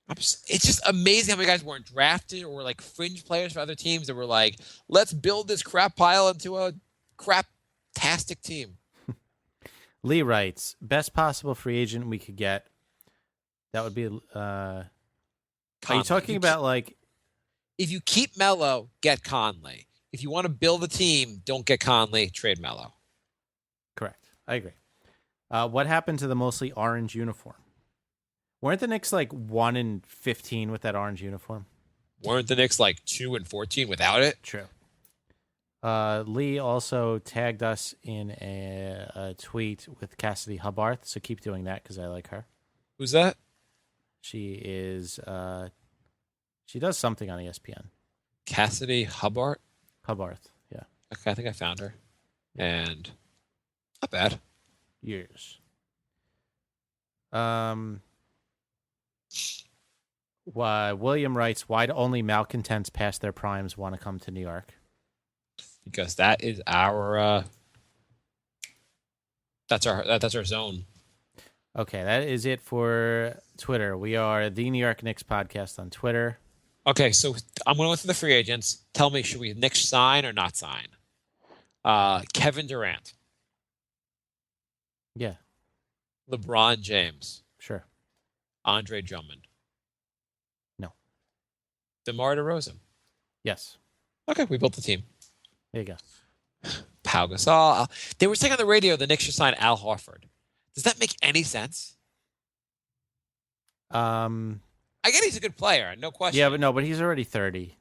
It's just amazing how many guys weren't drafted or like fringe players for other teams that were like, let's build this crap pile into a crap-tastic team. Lee writes, best possible free agent we could get. That would be... are you talking about like... If you keep Melo, get Conley. If you want to build a team, don't get Conley, trade Melo. Correct. I agree. What happened to the mostly orange uniform? Weren't the Knicks like 1-15 with that orange uniform? Weren't the Knicks like 2-14 without it? True. Lee also tagged us in a tweet with Cassidy Hubbard, so keep doing that because I like her. Who's that? She is... she does something on ESPN. Cassidy Hubbard? Hubbard, yeah. Okay, I think I found her. And not bad. Years. William writes, why do only malcontents past their primes want to come to New York? Because that is our that's our zone. Okay, that is it for Twitter. We are the New York Knicks podcast on Twitter. Okay, so I'm going to go through the free agents. Tell me, should we Knicks sign or not sign? Kevin Durant. Yeah. LeBron James. Sure. Andre Drummond. No. DeMar DeRozan. Yes. Okay, we built the team. There you go. Pau Gasol. They were saying on the radio the Knicks should sign Al Horford. Does that make any sense? I get he's a good player, no question. Yeah, but he's already 30.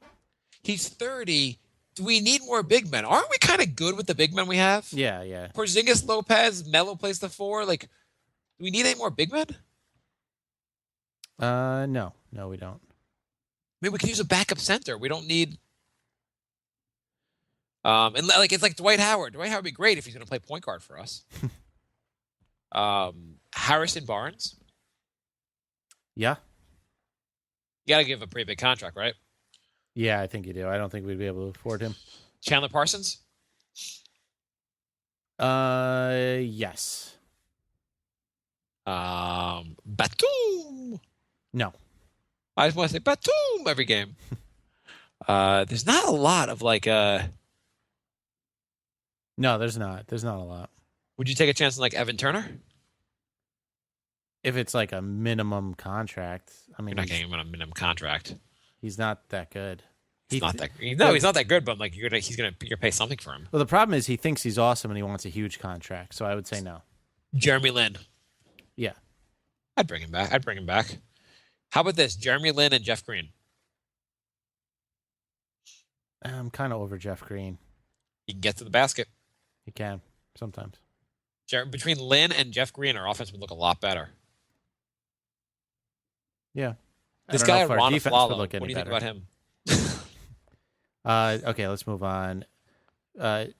He's 30. Do we need more big men? Aren't we kind of good with the big men we have? Yeah. Porzingis, Lopez, Melo plays the 4. Like, do we need any more big men? No, we don't. Maybe we can use a backup center. We don't need. And like it's like Dwight Howard. Dwight Howard would be great if he's going to play point guard for us. Harrison Barnes. Yeah. You got to give him a pretty big contract, right? Yeah, I think you do. I don't think we'd be able to afford him. Chandler Parsons. Yes. Batum. No. I just want to say Batum every game. There's not a lot of like. No, there's not. There's not a lot. Would you take a chance on like Evan Turner? If it's like a minimum contract, I mean, You're not getting him on a minimum contract. He's not that good. He's not that good. But I'm like, you're gonna pay something for him. Well, the problem is he thinks he's awesome and he wants a huge contract. So I would say no. Jeremy Lin. Yeah, I'd bring him back. How about this? Jeremy Lin and Jeff Green. I'm kind of over Jeff Green. He can get to the basket. He can sometimes. Between Lin and Jeff Green, our offense would look a lot better. Yeah. This guy, Ron Flalo, what do you think about him? Okay, let's move on.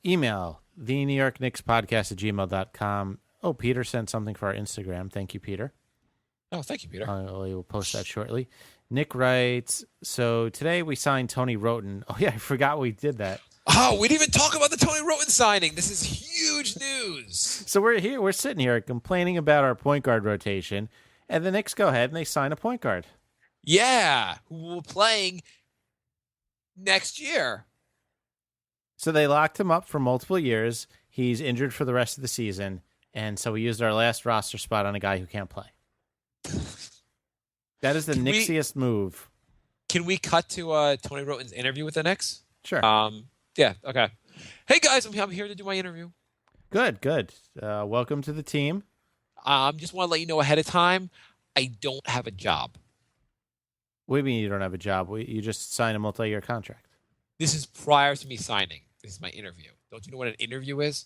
Email, the New York Knicks podcast at gmail.com. Oh, Peter sent something for our Instagram. Thank you, Peter. Oh, thank you, Peter. We will post that shortly. Nick writes, so today we signed Tony Roten. Oh, yeah, I forgot we did that. Oh, we didn't even talk about the Tony Roten signing. This is huge news. So we're sitting here complaining about our point guard rotation, and the Knicks go ahead and they sign a point guard. Yeah, who will be playing next year. So they locked him up for multiple years. He's injured for the rest of the season, and so we used our last roster spot on a guy who can't play. That is the Knicksiest move. Can we cut to Tony Roten's interview with the Knicks? Sure. Yeah, okay. Hey, guys, I'm here to do my interview. Good. Welcome to the team. Just want to let you know ahead of time, I don't have a job. What do you mean you don't have a job? You just signed a multi-year contract. This is prior to me signing. This is my interview. Don't you know what an interview is?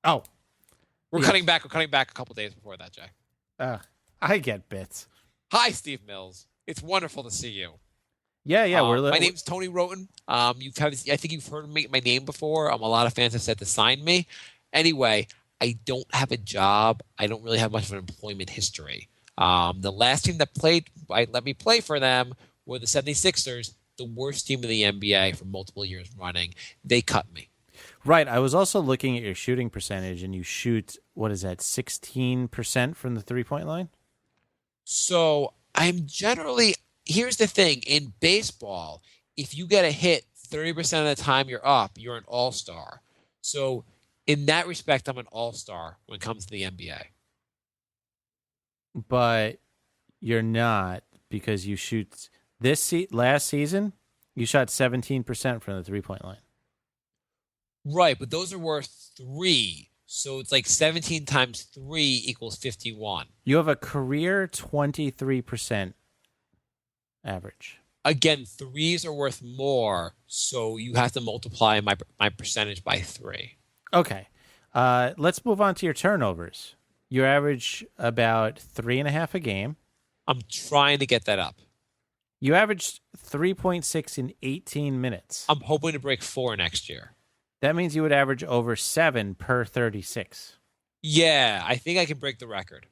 Oh. We're cutting back a couple days before that, Jay. I get bits. Hi, Steve Mills. It's wonderful to see you. Yeah. My name's Tony Roten. I think you've heard my name before. A lot of fans have said to sign me. Anyway, I don't have a job. I don't really have much of an employment history. The last team that let me play for them were the 76ers, the worst team in the NBA for multiple years running. They cut me. Right. I was also looking at your shooting percentage, and you shoot, 16% from the three-point line? So I'm generally, here's the thing. In baseball, if you get a hit 30% of the time you're up, you're an all-star. So in that respect, I'm an all-star when it comes to the NBA. But you're not, because you shoot last season, you shot 17% from the three-point line. Right, but those are worth 3. So it's like 17 times 3 equals 51. You have a career 23% average. Again, 3s are worth more, so you have to multiply my percentage by 3. Okay. Let's move on to your turnovers. You average about 3.5 a game. I'm trying to get that up. You averaged 3.6 in 18 minutes. I'm hoping to break 4 next year. That means you would average over 7 per 36. Yeah, I think I can break the record.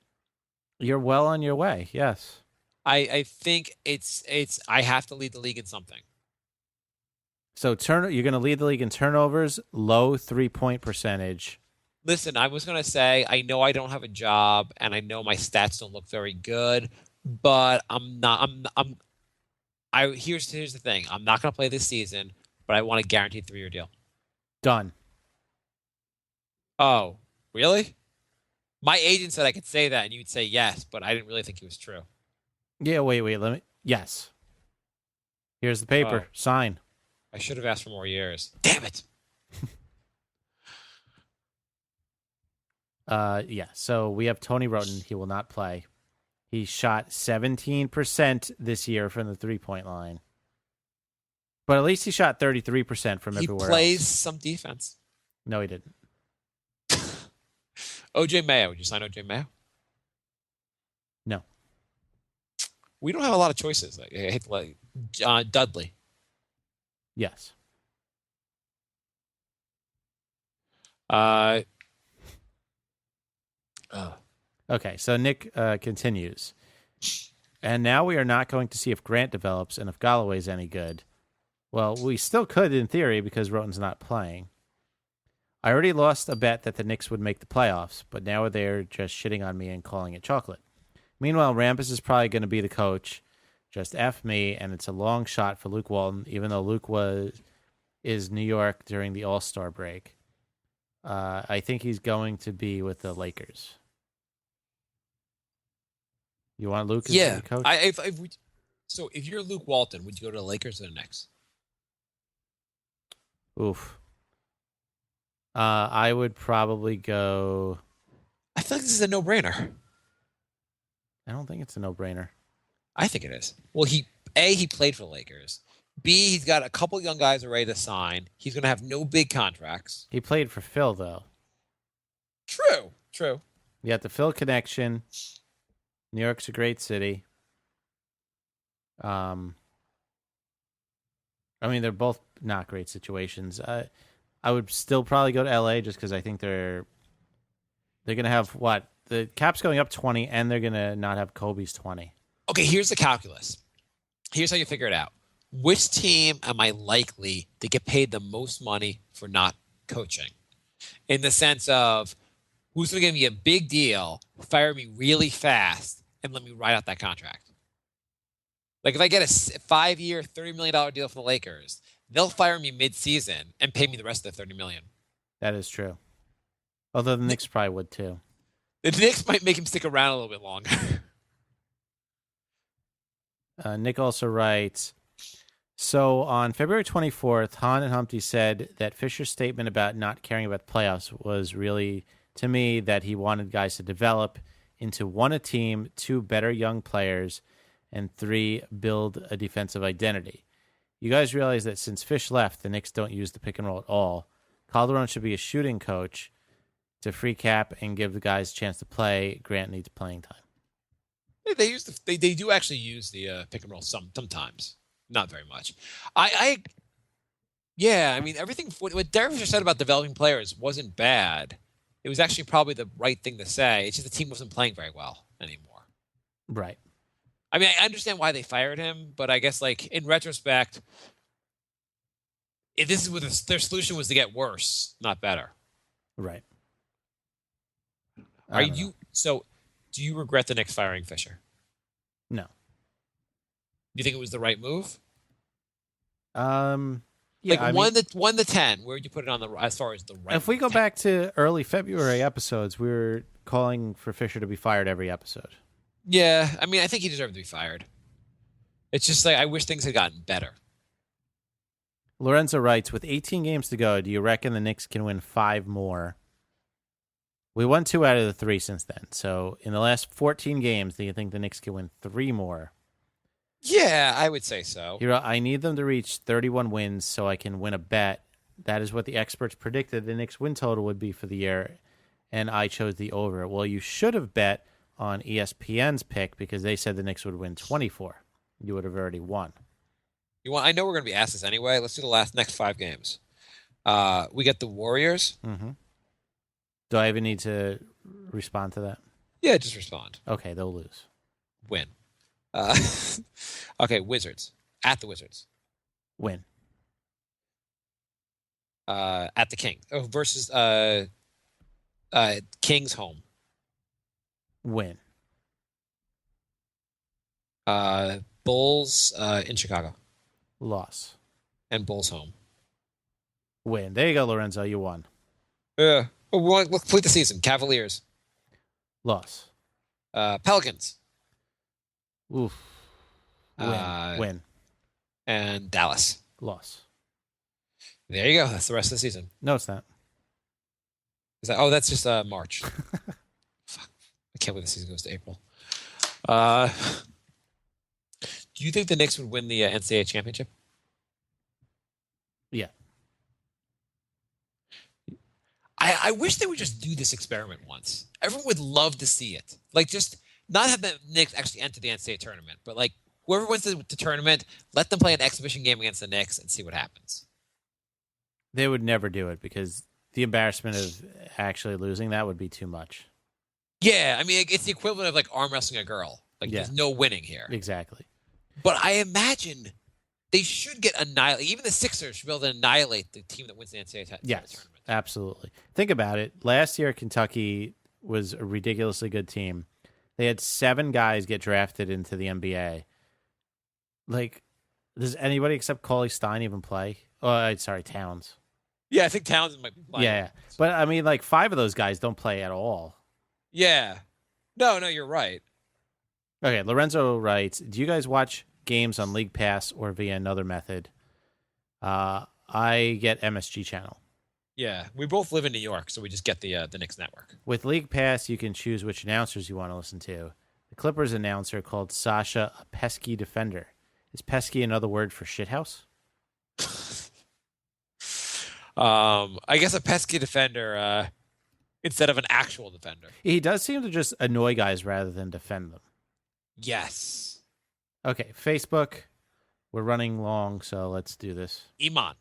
You're well on your way, yes. I think it's I have to lead the league in something. So you're going to lead the league in turnovers, low 3-point percentage. Listen, I was going to say, I know I don't have a job, and I know my stats don't look very good, but here's the thing. I'm not going to play this season, but I want a guaranteed 3-year deal. Done. Oh, really? My agent said I could say that, and you'd say yes, but I didn't really think it was true. Yeah, wait. Yes. Here's the paper. Sign. I should have asked for more years. Damn it. Yeah, so we have Tony Roten. He will not play. He shot 17% this year from the three-point line. But at least he shot 33% from everywhere else. He plays some defense. No, he didn't. O.J. Mayo. Would you sign O.J. Mayo? No. We don't have a lot of choices. I hate to Dudley. Yes. Okay, so Nick continues. And now we are not going to see if Grant develops and if Galloway's any good. Well, we still could in theory because Roten's not playing. I already lost a bet that the Knicks would make the playoffs, but now they're just shitting on me and calling it chocolate. Meanwhile, Rambis is probably going to be the coach. Just F me, and it's a long shot for Luke Walton, even though Luke is New York during the All-Star break. I think he's going to be with the Lakers. You want Luke as the coach? So if you're Luke Walton, would you go to the Lakers or the Knicks? Oof. I would probably go... I feel like this is a no-brainer. I don't think it's a no-brainer. I think it is. Well, he played for the Lakers. B, he's got a couple young guys ready to sign. He's going to have no big contracts. He played for Phil, though. True. You got the Phil connection. New York's a great city. I mean, they're both not great situations. I would still probably go to LA just because I think they're going to have what? The cap's going up 20, and they're going to not have Kobe's 20. Okay, here's the calculus. Here's how you figure it out. Which team am I likely to get paid the most money for not coaching? In the sense of who's going to give me a big deal, fire me really fast, and let me ride out that contract? Like if I get a 5-year, $30 million deal from the Lakers, they'll fire me mid-season and pay me the rest of the $30 million. That is true. Although the Knicks probably would too. The Knicks might make him stick around a little bit longer. Nick also writes, so on February 24th, Hahn and Humpty said that Fisher's statement about not caring about the playoffs was really, to me, that he wanted guys to develop into 1, a team, 2, better young players, and 3, build a defensive identity. You guys realize that since Fish left, the Knicks don't use the pick and roll at all. Calderon should be a shooting coach to free cap and give the guys a chance to play. Grant needs playing time. They do actually use the pick and roll sometimes, not very much. I mean everything what Derek Fisher said about developing players wasn't bad. It was actually probably the right thing to say. It's just the team wasn't playing very well anymore. Right. I mean, I understand why they fired him, but I guess like in retrospect, if this is what their solution was to get worse, not better. Right. Do you regret the Knicks firing Fisher? No. Do you think it was the right move? Yeah. Like 1 to 10, where would you put it on as far as the right? If we go back to early February episodes, we were calling for Fisher to be fired every episode. Yeah, I mean, I think he deserved to be fired. It's just like I wish things had gotten better. Lorenzo writes, with 18 games to go, do you reckon the Knicks can win 5 more? We won 2 out of the 3 since then. So in the last 14 games, do you think the Knicks can win 3 more? Yeah, I would say so. I need them to reach 31 wins so I can win a bet. That is what the experts predicted the Knicks win total would be for the year, and I chose the over. Well, you should have bet on ESPN's pick because they said the Knicks would win 24. You would have already won. I know we're going to be asked this anyway. Let's do the next 5 games. We got the Warriors. Mm-hmm. Do I even need to respond to that? Yeah, just respond. Okay, they'll lose. Win. Okay, Wizards. At the Wizards. Win. At the Kings. Oh, versus Kings home. Win. Bulls in Chicago. Loss. And Bulls home. Win. There you go, Lorenzo. You won. Yeah. We'll complete the season. Cavaliers. Loss. Pelicans. Oof. Win. And Dallas. Loss. There you go. That's the rest of the season. No, it's not. That's just March. Fuck. I can't believe the season goes to April. Do you think the Knicks would win the NCAA championship? Yeah. I wish they would just do this experiment once. Everyone would love to see it. Like, just not have the Knicks actually enter the NCAA tournament, but like whoever wins the tournament, let them play an exhibition game against the Knicks and see what happens. They would never do it because the embarrassment of actually losing that would be too much. Yeah, I mean, it's the equivalent of like arm wrestling a girl. Like, there's no winning here. Exactly. But I imagine they should get annihilated. Even the Sixers should be able to annihilate the team that wins the NCAA tournament. Yes, absolutely. Think about it. Last year, Kentucky was a ridiculously good team. They had 7 guys get drafted into the NBA. Like, does anybody except Cauley Stein even play? Oh, sorry, Towns. Yeah, I think Towns might be playing. Yeah, but I mean, like 5 of those guys don't play at all. Yeah. No, you're right. Okay, Lorenzo writes, do you guys watch games on League Pass or via another method? I get MSG channel. Yeah, we both live in New York, so we just get the Knicks network. With League Pass, you can choose which announcers you want to listen to. The Clippers announcer called Sasha a pesky defender. Is pesky another word for shithouse? I guess a pesky defender instead of an actual defender. He does seem to just annoy guys rather than defend them. Yes. Okay, Facebook. We're running long, so let's do this. Iman.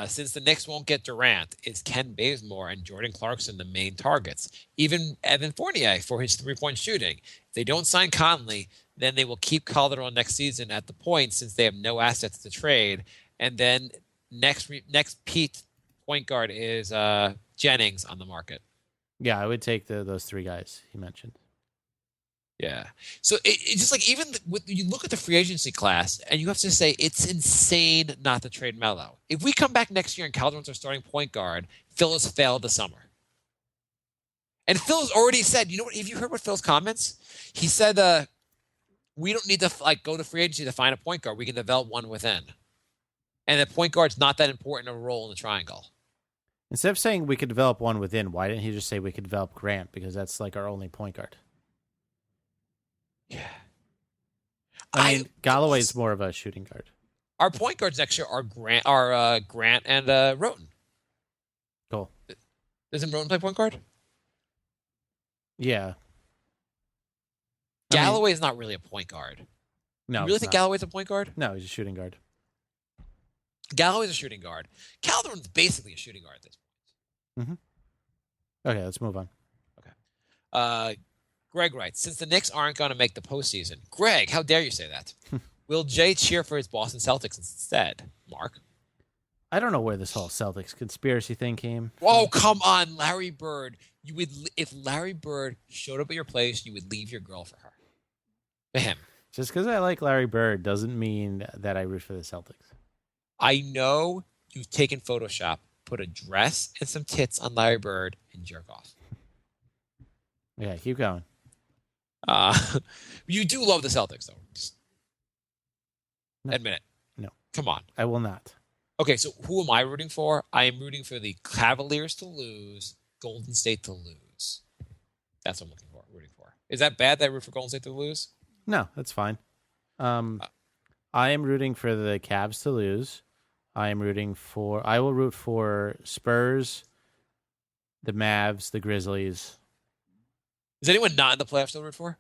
Since the Knicks won't get Durant, is Ken Bazemore and Jordan Clarkson the main targets? Even Evan Fournier for his three-point shooting. If they don't sign Conley, then they will keep Calderon next season at the point since they have no assets to trade. And then next Pete point guard is Jennings on the market. Yeah, I would take those 3 guys he mentioned. Yeah. So it's just like even you look at the free agency class and you have to say it's insane not to trade Melo. If we come back next year and Calderon's our starting point guard, Phil has failed the summer. And Phil's already said, you know what? Have you heard what Phil's comments? He said, we don't need to go to free agency to find a point guard. We can develop one within. And the point guard's not that important a role in the triangle. Instead of saying we could develop one within, why didn't he just say we could develop Grant? Because that's like our only point guard. Yeah. I mean, Galloway's more of a shooting guard. Our point guards next year are Grant and Roten. Cool. Doesn't Roten play point guard? Yeah. Galloway's not really a point guard. No. You really think Galloway's a point guard? No, he's a shooting guard. Galloway's a shooting guard. Calderon's basically a shooting guard at this point. Mm-hmm. Okay, let's move on. Okay. Greg writes, since the Knicks aren't going to make the postseason, Greg, how dare you say that? Will Jay cheer for his Boston Celtics instead? Mark? I don't know where this whole Celtics conspiracy thing came from. Oh, come on, Larry Bird. You would, if Larry Bird showed up at your place, you would leave your girl for her. For him. Just because I like Larry Bird doesn't mean that I root for the Celtics. I know you've taken Photoshop, put a dress and some tits on Larry Bird, and jerk off. Yeah, keep going. You do love the Celtics, though. Just admit it. No. Come on. I will not. Okay, so who am I rooting for? I am rooting for the Cavaliers to lose, Golden State to lose. That's what I'm rooting for. Is that bad that I root for Golden State to lose? No, that's fine. I am rooting for the Cavs to lose. I will root for Spurs, the Mavs, the Grizzlies. Is anyone not in the playoffs to root for?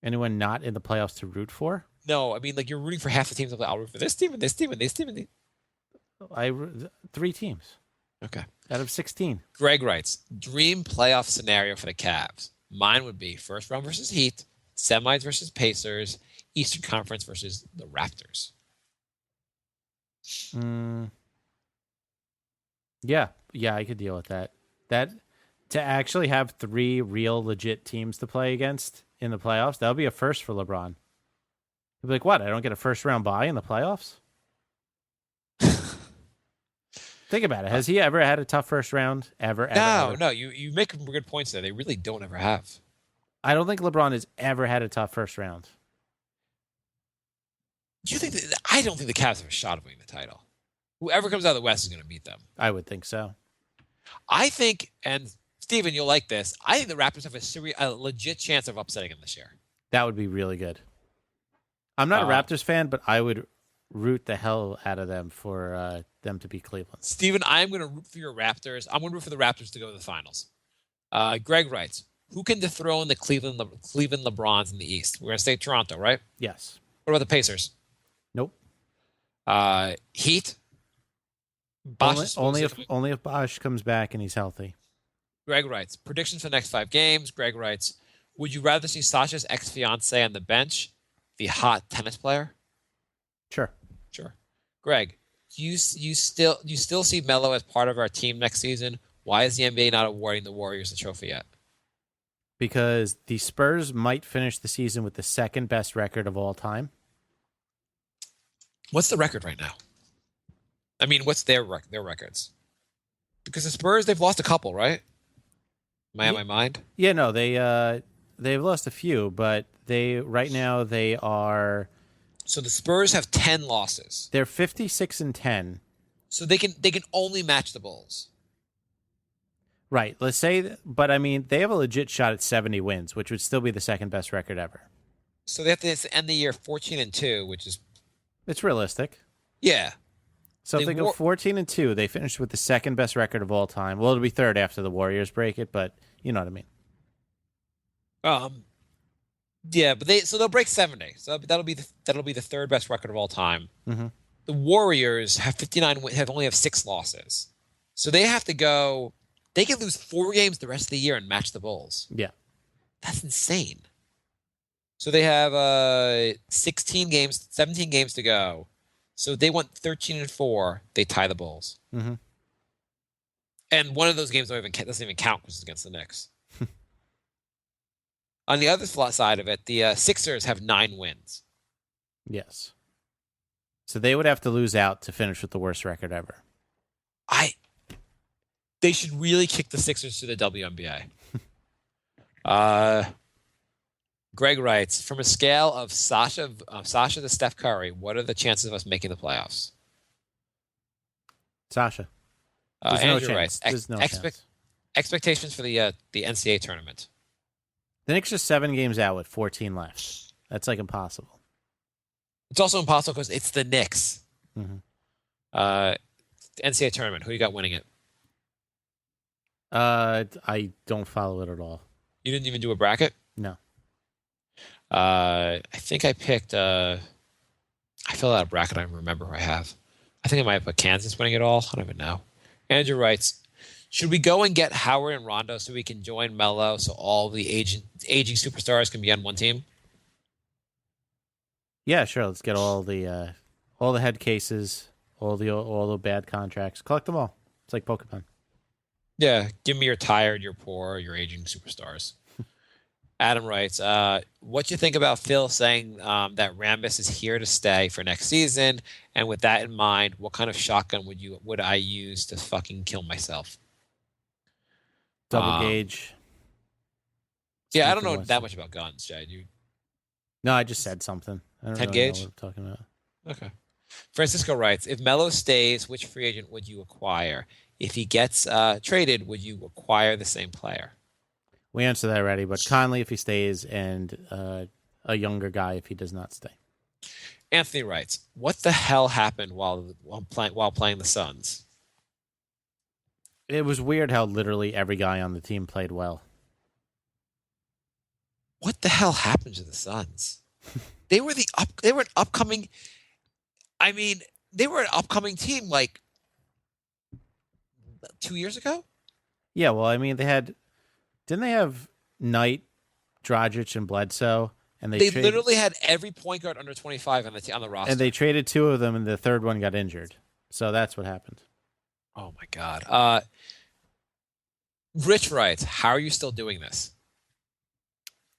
Anyone not in the playoffs to root for? No, I mean, like, you're rooting for half the teams. I'll root for this team and this team and this team. And this. 3 teams. Okay. Out of 16. Greg writes, dream playoff scenario for the Cavs. Mine would be first round versus Heat, semis versus Pacers, Eastern Conference versus the Raptors. Yeah, I could deal with that. That to actually have 3 real legit teams to play against in the playoffs, that would be a first for LeBron. He'd be like, what? I don't get a first round bye in the playoffs? Think about it. Has he ever had a tough first round? Ever? No. You make good points there. They really don't ever have. I don't think LeBron has ever had a tough first round. Do you think I don't think the Cavs have a shot of winning the title. Whoever comes out of the West is going to beat them. I would think so. I think, and Steven, you'll like this, I think the Raptors have a legit chance of upsetting them this year. That would be really good. I'm not a Raptors fan, but I would root the hell out of them for them to beat Cleveland. Steven, I'm going to root for your Raptors. I'm going to root for the Raptors to go to the finals. Greg writes, who can dethrone the Cleveland LeBrons in the East? We're going to say Toronto, right? Yes. What about the Pacers? Nope. Heat? Only if Bosch comes back and he's healthy. Greg writes, predictions for the next 5 games. Greg writes, would you rather see Sasha's ex-fiancée on the bench, the hot tennis player? Sure. Greg, do you still see Melo as part of our team next season? Why is the NBA not awarding the Warriors the trophy yet? Because the Spurs might finish the season with the second best record of all time. What's the record right now? I mean, what's their records? Because the Spurs, they've lost a couple, right? Am I on my mind? Yeah, no, they've lost a few, but right now they are. So the Spurs have 10 losses. They're 56-10. So they can only match the Bulls. Right. Let's say, but I mean, they have a legit shot at 70 wins, which would still be the second best record ever. So they have to end the year 14-2, which is. It's realistic. Yeah. So if they go 14-2, they finish with the second best record of all time. Well, it'll be third after the Warriors break it, but you know what I mean. Yeah, but they'll break 70. So that'll be the third best record of all time. Mm-hmm. The Warriors have 59 only have 6 losses. So they have to go. They could lose 4 games the rest of the year and match the Bulls. Yeah. That's insane. So they have 17 games to go. So they went 13-4. They tie the Bulls. Mm-hmm. And one of those games doesn't even count because it's against the Knicks. On the other side of it, the Sixers have 9 wins. Yes. So they would have to lose out to finish with the worst record ever. They should really kick the Sixers to the WNBA. Greg writes, from a scale of Sasha to Steph Curry, what are the chances of us making the playoffs? Sasha. Andrew writes, There's no chance. Expectations for the NCAA tournament. The Knicks are 7 games out with 14 left. That's like impossible. It's also impossible because it's the Knicks. Mm-hmm. NCAA tournament. Who you got winning it? I don't follow it at all. You didn't even do a bracket? No. I think I picked. I filled out a bracket. I don't remember. I have. I think I might have put Kansas winning it all. I don't even know. Andrew writes, should we go and get Howard and Rondo so we can join Melo so all the aging superstars can be on one team? Yeah, sure. Let's get all the head cases, all the bad contracts. Collect them all. It's like Pokemon. Yeah, give me your tired, your poor, your aging superstars. Adam writes, what do you think about Phil saying that Rambis is here to stay for next season? And with that in mind, what kind of shotgun would I use to fucking kill myself? Double gauge. Yeah, I don't know that much about guns, Jay. No, I just said something. I don't 10 really gauge? know what I'm talking about. Okay. Francisco writes, if Melo stays, which free agent would you acquire? If he gets traded, would you acquire the same player? We answered that already, but Conley if he stays and a younger guy if he does not stay. Anthony writes, what the hell happened while playing the Suns? It was weird how literally every guy on the team played well. What the hell happened to the Suns? They were an upcoming. I mean, they were an upcoming team like 2 years ago. Yeah, well, I mean, didn't they have Knight, Dragic, and Bledsoe? And they literally had every point guard under 25 on the roster. And they traded 2 of them, and the third one got injured. So that's what happened. Oh my God. Rich writes, how are you still doing this?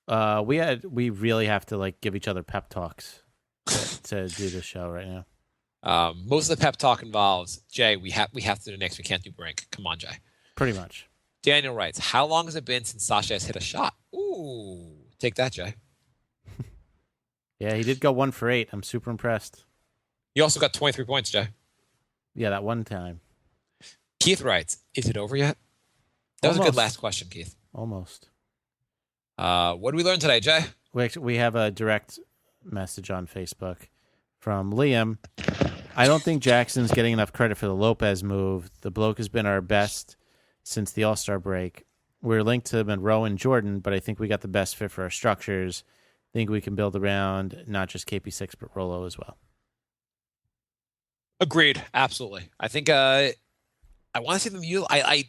We really have to like give each other pep talks to do this show right now. Most of the pep talk involves Jay. We have to do the Knicks. We can't do Brink. Come on, Jay. Pretty much. Daniel writes, how long has it been since Sasha has hit a shot? Ooh, take that, Jay. Yeah, he did go 1 for 8. I'm super impressed. He also got 23 points, Jay. Yeah, that one time. Keith writes, is it over yet? That was a good last question, Keith. Almost. What did we learn today, Jay? We have a direct message on Facebook from Liam. I don't think Jackson's getting enough credit for the Lopez move. The bloke has been our best since the All-Star break. We're linked to Monroe and Jordan, but I think we got the best fit for our structures. I think we can build around not just KP6, but Rolo as well. Agreed. Absolutely. I think I want to see them use.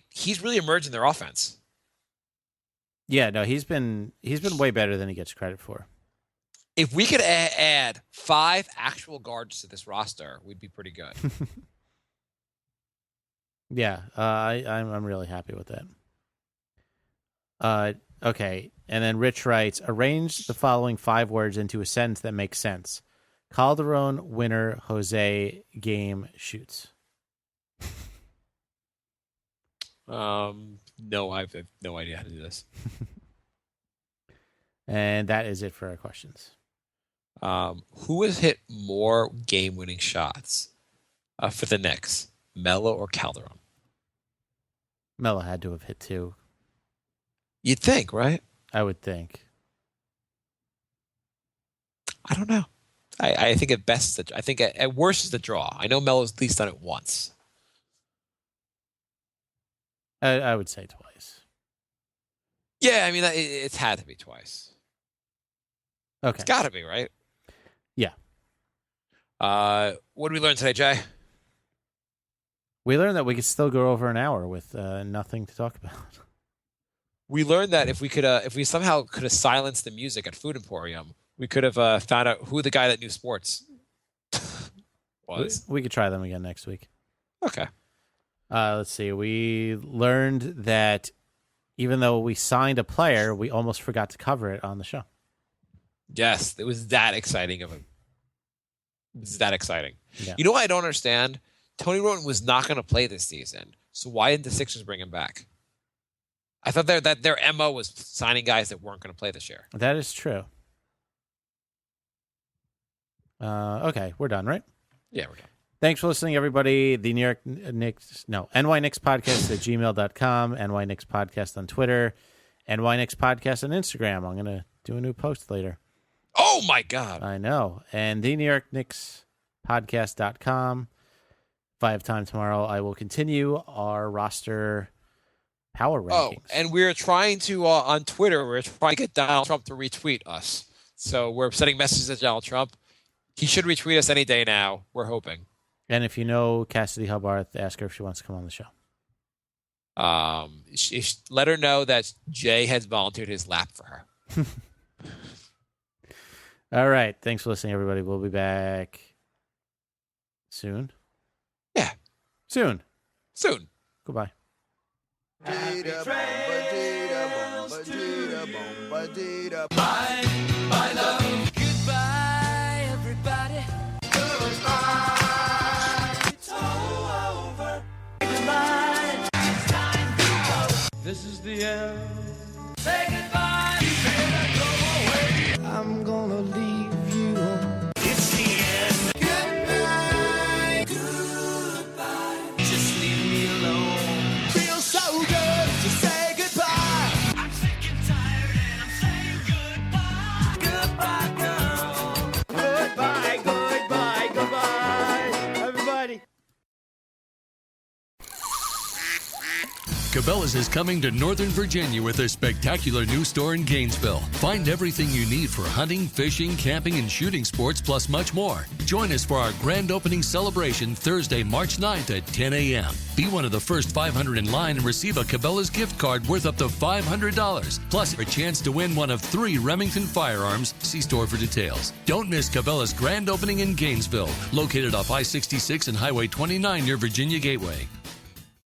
He's really emerged in their offense. Yeah, no, he's been way better than he gets credit for. If we could add 5 actual guards to this roster, we'd be pretty good. Yeah, I'm really happy with that. Okay, and then Rich writes, arrange the following 5 words into a sentence that makes sense. Calderon, winner, Jose, game, shoots. No, I have no idea how to do this. And that is it for our questions. Who has hit more game-winning shots for the Knicks, Melo or Calderon? Melo had to have hit 2. You'd think, right? I would think. I don't know. I think at best, I think at worst is the draw. I know Melo's at least done it once. I would say twice. Yeah, I mean, it's had to be twice. Okay. It's got to be, right? Yeah. What did we learn today, Jay? We learned that we could still go over an hour with nothing to talk about. We learned that if we somehow could have silenced the music at Food Emporium, we could have found out who the guy that knew sports was. We could try them again next week. Okay. Let's see. We learned that even though we signed a player, we almost forgot to cover it on the show. Yes, it was that exciting of him. It was that exciting. Yeah. You know what I don't understand? Tony Roten was not going to play this season, so why didn't the Sixers bring him back? I thought that their MO was signing guys that weren't going to play this year. That is true. Okay, we're done, right? Yeah, we're done. Thanks for listening, everybody. The NY Knicks podcast at gmail.com, NY Knicks podcast on Twitter, NY Knicks podcast on Instagram. I'm going to do a new post later. Oh, my God. I know. And the New York Knicks podcast.com. If I have time tomorrow, I will continue our roster power rankings. Oh, and we're trying to, on Twitter, we're trying to get Donald Trump to retweet us. So we're sending messages to Donald Trump. He should retweet us any day now. We're hoping. And if you know Cassidy Hubbard, ask her if she wants to come on the show. Let her know that Jay has volunteered his lap for her. All right. Thanks for listening, everybody. We'll be back soon. Yeah. Soon. Goodbye. Bye, love. Goodbye, everybody. Goodbye. It's all over. Goodbye. It's time to go. This is the end. Say goodbye. You better go away. I'm gonna leave you. It's the end. Goodbye. Goodbye. Just leave me alone. Feels so good to say goodbye. I'm sick and tired and I'm saying goodbye. Goodbye, girl. Goodbye, goodbye, goodbye. Everybody. Cabela's is coming to Northern Virginia with a spectacular new store in Gainesville. Find everything you need for hunting, fishing, camping, and shooting sports, plus much more. Join us for our grand opening celebration Thursday, March 9th at 10 a.m. Be one of the first 500 in line and receive a Cabela's gift card worth up to $500, plus a chance to win one of 3 Remington firearms. See store for details. Don't miss Cabela's grand opening in Gainesville, located off I-66 and Highway 29 near Virginia Gateway.